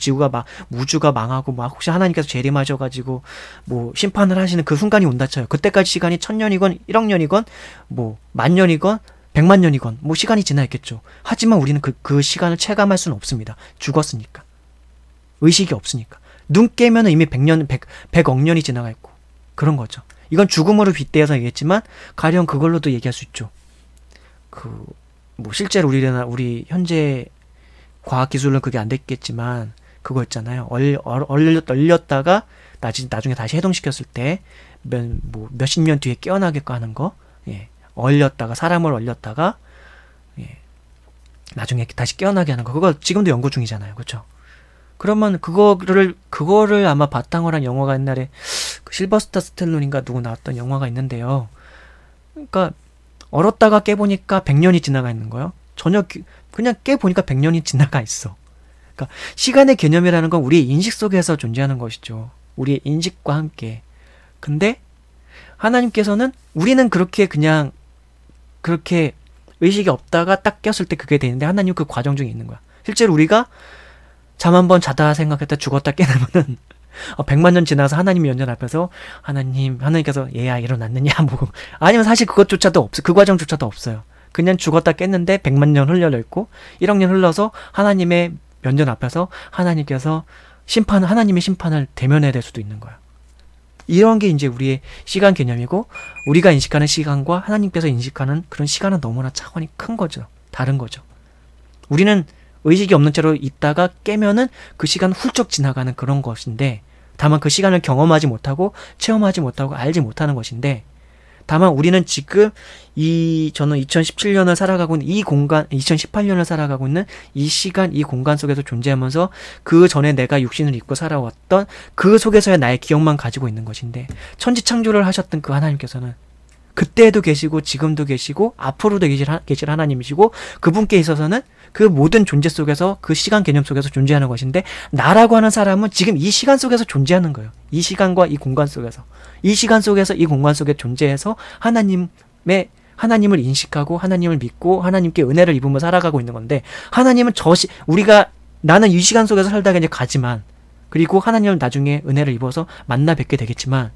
우주가 망하고 막 혹시 하나님께서 재림하셔가지고 뭐 심판을 하시는 그 순간이 온다 쳐요. 그때까지 시간이 1000년이건 1억 년이건 뭐 10,000년이건 100만 년이건 뭐 시간이 지나 있겠죠. 하지만 우리는 그 시간을 체감할 수는 없습니다. 죽었으니까. 의식이 없으니까. 눈 깨면 이미 100억 년이 지나가 있고 그런 거죠. 이건 죽음으로 빗대어서 얘기했지만 가령 그걸로도 얘기할 수 있죠. 뭐 실제로 우리 현재 과학 기술은 그게 안 됐겠지만 그거 있잖아요. 얼렸다가 나중에 다시 해동시켰을 때 몇십 년 뒤에 깨어나게끔 하는 거. 예. 사람을 얼렸다가 예. 나중에 다시 깨어나게 하는 거. 그거 지금도 연구 중이잖아요. 그렇죠? 그러면 그거를 아마 바탕으로 한 영화가 옛날에 실버스타 스텔론인가 누구 나왔던 영화가 있는데요. 그러니까 얼었다가 깨보니까 100년이 지나가 있는 거예요. 그냥 깨보니까 100년이 지나가 있어. 그러니까 시간의 개념이라는 건 우리의 인식 속에서 존재하는 것이죠. 우리의 인식과 함께. 근데 하나님께서는 우리는 그렇게 그냥 그렇게 의식이 없다가 딱 꼈을 때 그게 되는데 하나님 그 과정 중에 있는 거야. 실제로 우리가 잠 한번 자다 생각했다 죽었다 깨나면은 100만 년 지나서 하나님이 연전 앞에서 하나님께서 얘야 일어났느냐 뭐 아니면 사실 그것조차도 없어. 그 과정조차도 없어요. 그냥 죽었다 깼는데 100만 년 흘려 있고 1억 년 흘러서 하나님의 면전 앞에서 하나님의 심판을 대면해야 될 수도 있는 거야. 이런 게 이제 우리의 시간 개념이고 우리가 인식하는 시간과 하나님께서 인식하는 그런 시간은 너무나 차원이 큰 거죠. 다른 거죠. 우리는 의식이 없는 채로 있다가 깨면은 그 시간 훌쩍 지나가는 그런 것인데 다만 그 시간을 경험하지 못하고 체험하지 못하고 알지 못하는 것인데 다만 우리는 지금 저는 2017년을 살아가고 있는 이 공간, 2018년을 살아가고 있는 이 시간, 이 공간 속에서 존재하면서 그 전에 내가 육신을 입고 살아왔던 그 속에서의 나의 기억만 가지고 있는 것인데 천지창조를 하셨던 그 하나님께서는 그때도 계시고 지금도 계시고 앞으로도 계실 하나님이시고 그분께 있어서는 그 모든 존재 속에서 그 시간 개념 속에서 존재하는 것인데 나라고 하는 사람은 지금 이 시간 속에서 존재하는 거예요. 이 시간과 이 공간 속에서. 이 시간 속에서 이 공간 속에 존재해서 하나님을 인식하고 하나님을 믿고 하나님께 은혜를 입으며 살아가고 있는 건데 하나님은 나는 이 시간 속에서 살다가 이제 가지만 그리고 하나님을 나중에 은혜를 입어서 만나 뵙게 되겠지만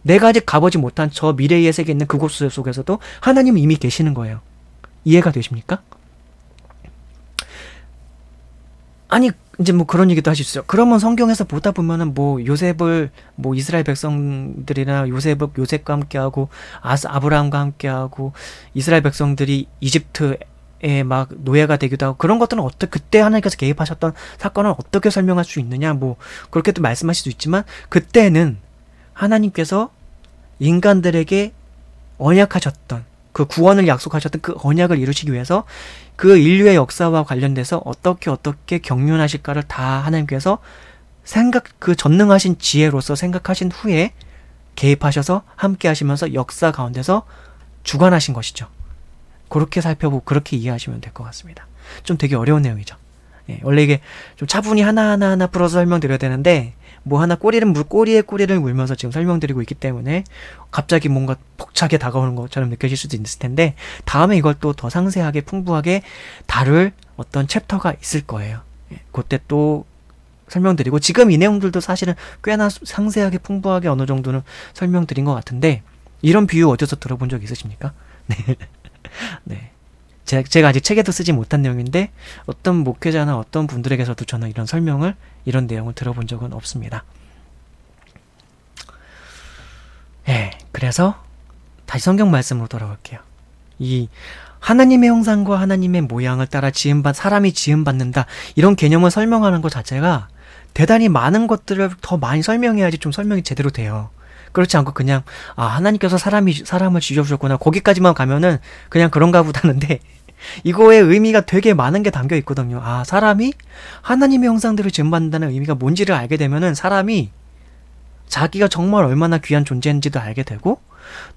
내가 아직 가보지 못한 저 미래의 세계에 있는 그곳 속에서도 하나님은 이미 계시는 거예요. 이해가 되십니까? 아니 이제 뭐 그런 얘기도 하실 수 있어요. 그러면 성경에서 보다 보면은 뭐 요셉을 뭐 이스라엘 백성들이나 요셉과 함께하고 아브라함과 함께하고 이스라엘 백성들이 이집트에 막 노예가 되기도 하고 그런 것들은 그때 하나님께서 개입하셨던 사건을 어떻게 설명할 수 있느냐 뭐 그렇게도 말씀하실 수 있지만 그때는 하나님께서 인간들에게 언약하셨던 그 구원을 약속하셨던 그 언약을 이루시기 위해서 그 인류의 역사와 관련돼서 어떻게 경륜하실까를 다 하나님께서 그 전능하신 지혜로서 생각하신 후에 개입하셔서 함께 하시면서 역사 가운데서 주관하신 것이죠. 그렇게 살펴보고 그렇게 이해하시면 될 것 같습니다. 좀 되게 어려운 내용이죠. 원래 이게 좀 차분히 하나하나 풀어서 설명드려야 되는데 뭐 하나 꼬리에 꼬리를 물면서 지금 설명드리고 있기 때문에 갑자기 뭔가 벅차게 다가오는 것처럼 느껴질 수도 있을 텐데 다음에 이걸 또 더 상세하게 풍부하게 다룰 어떤 챕터가 있을 거예요. 그때 또 설명드리고 지금 이 내용들도 사실은 꽤나 상세하게 풍부하게 어느 정도는 설명드린 것 같은데 이런 비유 어디서 들어본 적 있으십니까? 네. 네. 제가 아직 책에도 쓰지 못한 내용인데 어떤 목회자나 어떤 분들에게서도 저는 이런 내용을 들어본 적은 없습니다. 그래서 다시 성경 말씀으로 돌아올게요. 이 하나님의 형상과 하나님의 모양을 따라 사람이 지음받는다 이런 개념을 설명하는 것 자체가 대단히 많은 것들을 더 많이 설명해야지 좀 설명이 제대로 돼요. 그렇지 않고 그냥 하나님께서 사람을 지어주셨구나 거기까지만 가면은 그냥 그런가 보다는데 이거의 의미가 되게 많은 게 담겨 있거든요. 사람이 하나님의 형상대로 지음받는다는 의미가 뭔지를 알게 되면은 사람이 자기가 정말 얼마나 귀한 존재인지도 알게 되고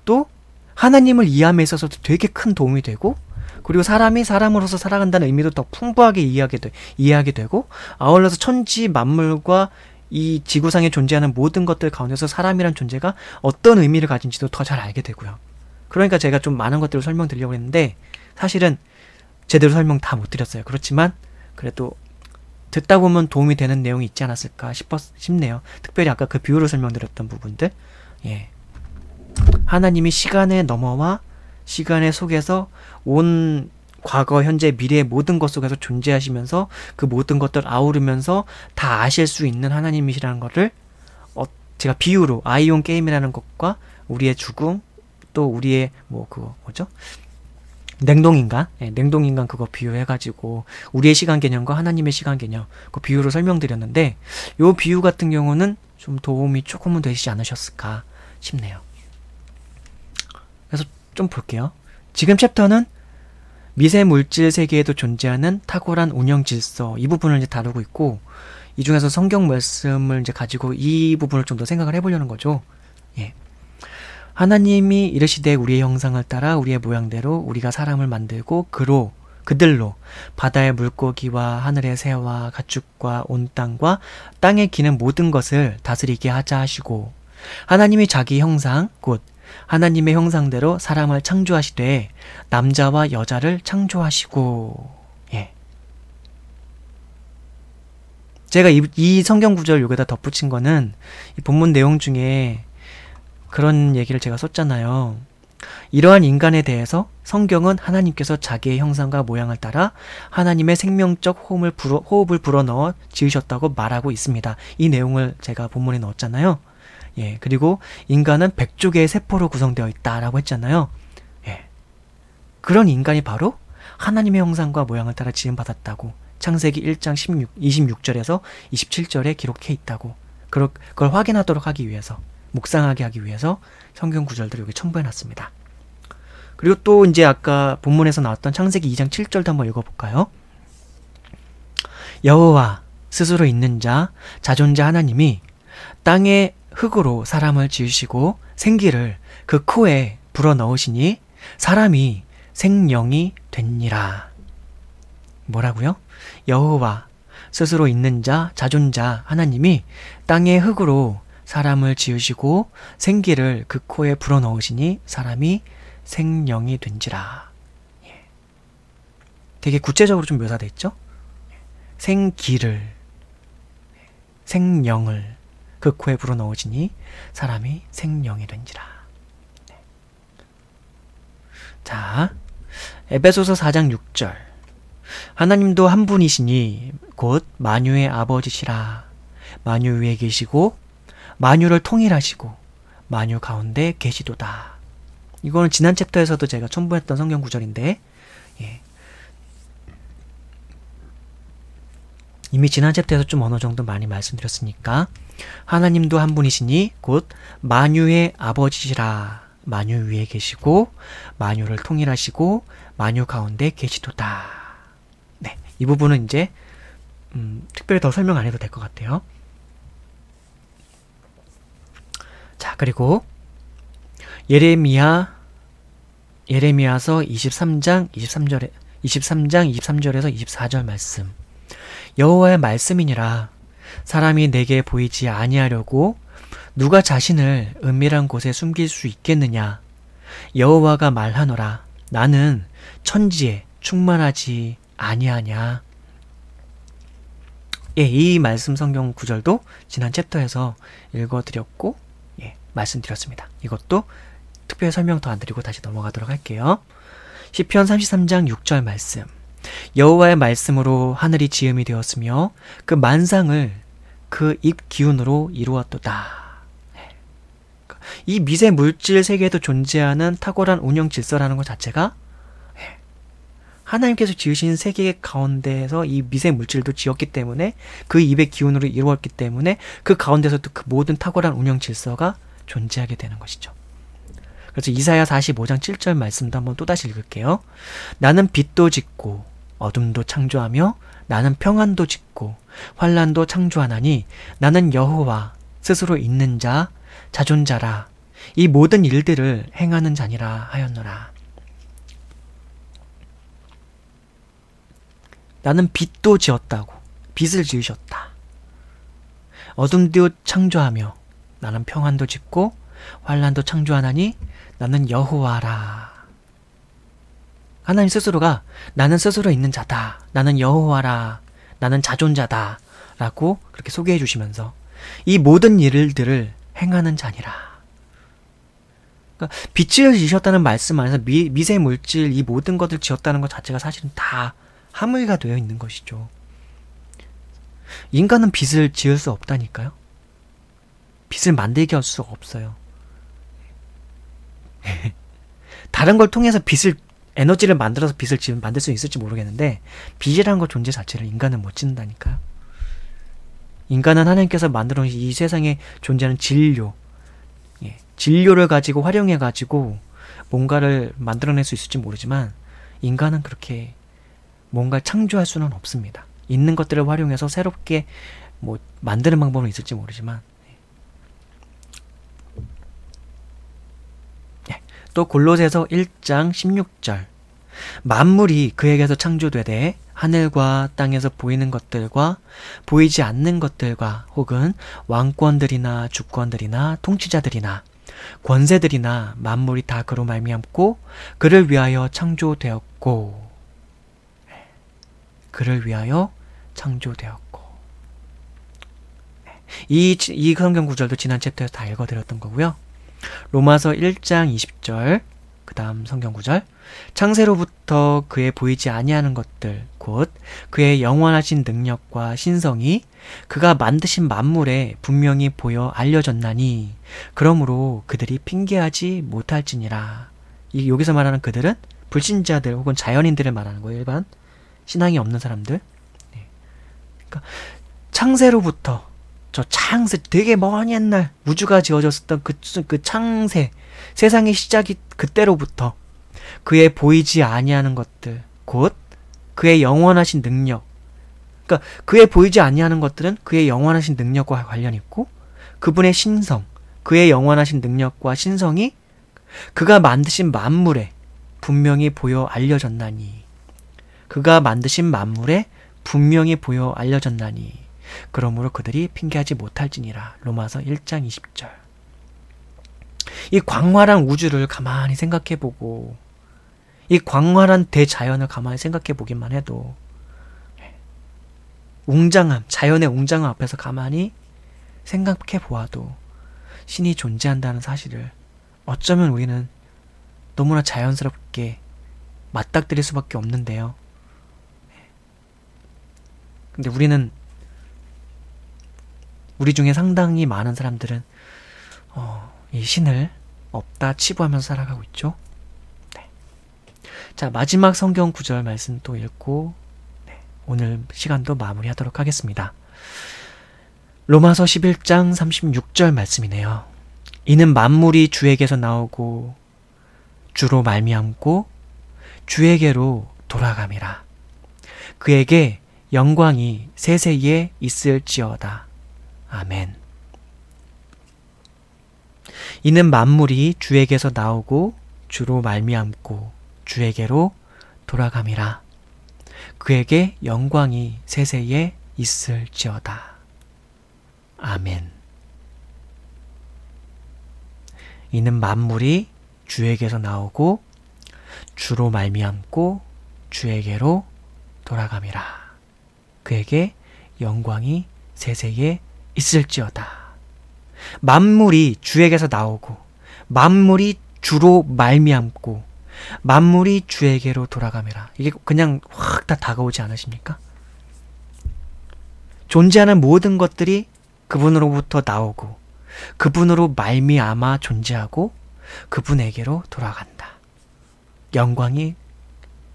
또 하나님을 이해함에 있어서도 되게 큰 도움이 되고 그리고 사람이 사람으로서 살아간다는 의미도 더 풍부하게 이해하게 되고 아울러서 천지 만물과 이 지구상에 존재하는 모든 것들 가운데서 사람이란 존재가 어떤 의미를 가진지도 더 잘 알게 되고요. 그러니까 제가 좀 많은 것들을 설명드리려고 했는데 사실은 제대로 설명 다 못 드렸어요. 그렇지만 그래도 듣다 보면 도움이 되는 내용이 있지 않았을까 싶네요. 특별히 아까 그 비유로 설명드렸던 부분들. 하나님이 시간에 넘어와 시간의 속에서 온 과거, 현재, 미래의 모든 것 속에서 존재하시면서 그 모든 것들을 아우르면서 다 아실 수 있는 하나님이시라는 것을 제가 비유로 아이온 게임이라는 것과 우리의 죽음 또 우리의 냉동인간 그거 비유해가지고 우리의 시간 개념과 하나님의 시간 개념 그 비유로 설명드렸는데 요 비유 같은 경우는 좀 도움이 조금은 되시지 않으셨을까 싶네요. 그래서 좀 볼게요. 지금 챕터는 미세 물질 세계에도 존재하는 탁월한 운영 질서 이 부분을 이제 다루고 있고 이 중에서 성경 말씀을 이제 가지고 이 부분을 좀 더 생각을 해보려는 거죠. 하나님이 이르시되 우리의 형상을 따라 우리의 모양대로 우리가 사람을 만들고 그로 그들로 바다의 물고기와 하늘의 새와 가축과 온 땅과 땅에 기는 모든 것을 다스리게 하자 하시고 하나님이 자기 형상 곧 하나님의 형상대로 사람을 창조하시되 남자와 여자를 창조하시고. 예. 제가 이 성경 구절 여기다 덧붙인 거는 이 본문 내용 중에 그런 얘기를 제가 썼잖아요. 이러한 인간에 대해서 성경은 하나님께서 자기의 형상과 모양을 따라 하나님의 생명적 호흡을 불어넣어 지으셨다고 말하고 있습니다. 이 내용을 제가 본문에 넣었잖아요. 예, 그리고 인간은 100조개의 세포로 구성되어 있다라고 했잖아요. 예, 그런 인간이 바로 하나님의 형상과 모양을 따라 지음받았다고 창세기 1장 26절에서 27절에 기록해 있다고, 그걸 확인하도록 하기 위해서, 묵상하게 하기 위해서 성경 구절들을 여기 첨부해놨습니다. 그리고 또 이제 아까 본문에서 나왔던 창세기 2장 7절도 한번 읽어볼까요? 여호와 스스로 있는 자 자존자 하나님이 땅의 흙으로 사람을 지으시고 생기를 그 코에 불어넣으시니 사람이 생령이 됐니라. 뭐라고요? 여호와 스스로 있는 자 자존자 하나님이 땅의 흙으로 사람을 지으시고 생기를 그 코에 불어넣으시니 사람이 생령이 된지라. 예. 되게 구체적으로 좀 묘사되어 있죠? 생기를, 생령을 그 코에 불어넣으시니 사람이 생령이 된지라. 네. 자, 에베소서 4장 6절. 하나님도 한 분이시니 곧 만유의 아버지시라. 만유 위에 계시고 만유를 통일하시고 만유 가운데 계시도다. 이거는 지난 챕터에서도 제가 첨부했던 성경 구절인데, 예. 이미 지난 챕터에서 좀 어느 정도 많이 말씀드렸으니까 하나님도 한 분이시니 곧 만유의 아버지시라. 만유 위에 계시고 만유를 통일하시고 만유 가운데 계시도다. 네, 이 부분은 이제 특별히 더 설명 안 해도 될 것 같아요. 자, 그리고 예레미야서 23장 23절에서 24절 말씀. 여호와의 말씀이니라. 사람이 내게 보이지 아니하려고 누가 자신을 은밀한 곳에 숨길 수 있겠느냐. 여호와가 말하노라. 나는 천지에 충만하지 아니하냐. 예, 이 말씀 성경 구절도 지난 챕터에서 읽어드렸고, 예, 말씀드렸습니다. 이것도 특별히 설명 더 안 드리고 다시 넘어가도록 할게요. 시편 33장 6절 말씀. 여호와의 말씀으로 하늘이 지음이 되었으며 그 만상을 그 입 기운으로 이루었도다. 이 미세 물질 세계에도 존재하는 탁월한 운영 질서라는 것 자체가 하나님께서 지으신 세계 가운데에서 이 미세 물질도 지었기 때문에 그 입의 기운으로 이루었기 때문에 그 가운데서도 그 모든 탁월한 운영 질서가 존재하게 되는 것이죠. 그래서 이사야 45장 7절 말씀도 한번 또다시 읽을게요. 나는 빛도 짓고 어둠도 창조하며 나는 평안도 짓고 환난도 창조하나니 나는 여호와 스스로 있는 자 자존자라. 이 모든 일들을 행하는 자니라 하였노라. 나는 빛도 지었다고. 빛을 지으셨다. 어둠도 창조하며 나는 평안도 짓고 환난도 창조하나니 나는 여호와라. 하나님 스스로가 나는 스스로 있는 자다. 나는 여호와라. 나는 자존자다. 라고 그렇게 소개해 주시면서 이 모든 일들을 행하는 자니라. 그러니까 빛을 지으셨다는 말씀 안에서 미세 물질 이 모든 것을 지었다는 것 자체가 사실은 다 함의가 되어 있는 것이죠. 인간은 빛을 지을 수 없다니까요. 빛을 만들게 할 수가 없어요. 다른 걸 통해서 에너지를 만들어서 빛을 만들 수 있을지 모르겠는데 빛이라는 것 존재 자체를 인간은 못 짓는다니까요. 인간은 하나님께서 만들어 놓으신 이 세상에 존재하는 진료, 진료를 가지고 활용해 가지고 뭔가를 만들어낼 수 있을지 모르지만 인간은 그렇게 뭔가를 창조할 수는 없습니다. 있는 것들을 활용해서 새롭게 뭐 만드는 방법은 있을지 모르지만, 또 골로새서 1장 16절. 만물이 그에게서 창조되되 하늘과 땅에서 보이는 것들과 보이지 않는 것들과 혹은 왕권들이나 주권들이나 통치자들이나 권세들이나 만물이 다 그로 말미암고 그를 위하여 창조되었고, 그를 위하여 창조되었고. 이 성경 구절도 지난 챕터에서 다 읽어드렸던 거고요. 로마서 1장 20절, 그 다음 성경 구절. 창세로부터 그의 보이지 아니하는 것들 곧 그의 영원하신 능력과 신성이 그가 만드신 만물에 분명히 보여 알려졌나니 그러므로 그들이 핑계하지 못할지니라. 여기서 말하는 그들은 불신자들 혹은 자연인들을 말하는 거예요. 일반 신앙이 없는 사람들. 그러니까 창세로부터, 저 창세, 되게 먼 옛날 우주가 지어졌었던 그 창세, 세상의 시작이 그때로부터 그의 보이지 아니하는 것들 곧 그의 영원하신 능력, 그러니까 그의 보이지 아니하는 것들은 그의 영원하신 능력과 관련이 있고, 그분의 신성, 그의 영원하신 능력과 신성이 그가 만드신 만물에 분명히 보여 알려졌나니, 그가 만드신 만물에 분명히 보여 알려졌나니 그러므로 그들이 핑계하지 못할지니라. 로마서 1장 20절. 이 광활한 우주를 가만히 생각해보고, 이 광활한 대자연을 가만히 생각해보기만 해도, 웅장함, 자연의 웅장함 앞에서 가만히 생각해보아도 신이 존재한다는 사실을 어쩌면 우리는 너무나 자연스럽게 맞닥뜨릴 수밖에 없는데요. 근데 우리 중에 상당히 많은 사람들은 이 신을 없다 치부하면서 살아가고 있죠. 네. 자, 마지막 성경 구절 말씀 또 읽고 오늘 시간도 마무리하도록 하겠습니다. 로마서 11장 36절 말씀이네요. 이는 만물이 주에게서 나오고 주로 말미암고 주에게로 돌아감이라. 그에게 영광이 세세에 있을지어다. 아멘. 이는 만물이 주에게서 나오고 주로 말미암고 주에게로 돌아감이라. 그에게 영광이 세세에 있을지어다. 아멘. 이는 만물이 주에게서 나오고 주로 말미암고 주에게로 돌아감이라. 그에게 영광이 세세에 있을지어다. 만물이 주에게서 나오고 만물이 주로 말미암고 만물이 주에게로 돌아감이라. 이게 그냥 확 다 다가오지 않으십니까? 존재하는 모든 것들이 그분으로부터 나오고 그분으로 말미암아 존재하고 그분에게로 돌아간다. 영광이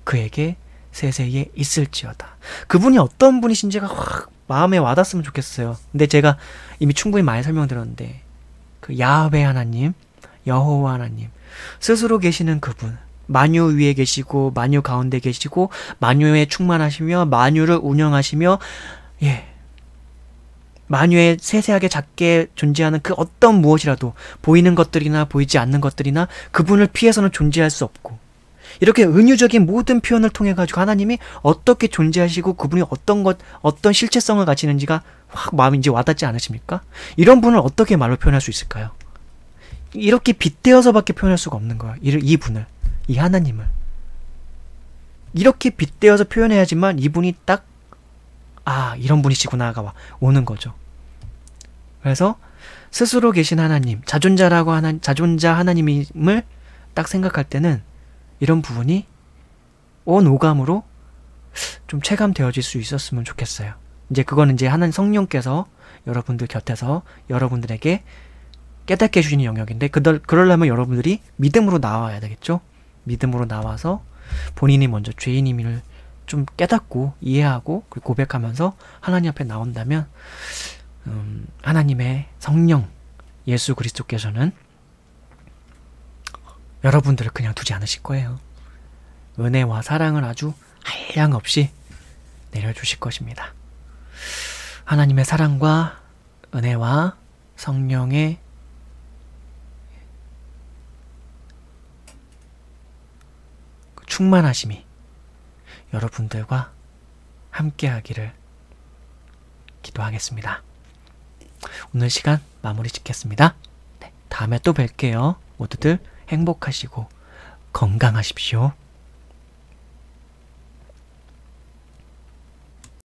그에게 세세에 있을지어다. 그분이 어떤 분이신지가 확 마음에 와닿았으면 좋겠어요. 근데 제가 이미 충분히 많이 설명드렸는데 그 야훼 하나님, 여호와 하나님, 스스로 계시는 그분, 만유 위에 계시고 만유 가운데 계시고 만유에 충만하시며 만유를 운영하시며, 만유에 세세하게 작게 존재하는 그 어떤 무엇이라도 보이는 것들이나 보이지 않는 것들이나 그분을 피해서는 존재할 수 없고, 이렇게 은유적인 모든 표현을 통해 가지고 하나님이 어떻게 존재하시고 그분이 어떤 실체성을 가지는지가 확 마음이 이제 와닿지 않으십니까? 이런 분을 어떻게 말로 표현할 수 있을까요? 이렇게 빗대어서밖에 표현할 수가 없는 거야. 이 분을, 이 하나님을 이렇게 빗대어서 표현해야지만 이분이 딱 이런 분이시구나가 오는 거죠. 그래서 스스로 계신 하나님, 자존자 하나님을 딱 생각할 때는 이런 부분이 온 오감으로 좀 체감되어질 수 있었으면 좋겠어요. 이제 그거는 이제 하나님 성령께서 여러분들 곁에서 여러분들에게 깨닫게 해주시는 영역인데, 그러려면 여러분들이 믿음으로 나와야 되겠죠. 믿음으로 나와서 본인이 먼저 죄인임을 좀 깨닫고 이해하고 고백하면서 하나님 앞에 나온다면 하나님의 성령 예수 그리스도께서는 여러분들을 그냥 두지 않으실 거예요. 은혜와 사랑을 아주 한량없이 내려주실 것입니다. 하나님의 사랑과 은혜와 성령의 충만하심이 여러분들과 함께 하기를 기도하겠습니다. 오늘 시간 마무리 짓겠습니다. 네, 다음에 또 뵐게요. 모두들 행복하시고 건강하십시오.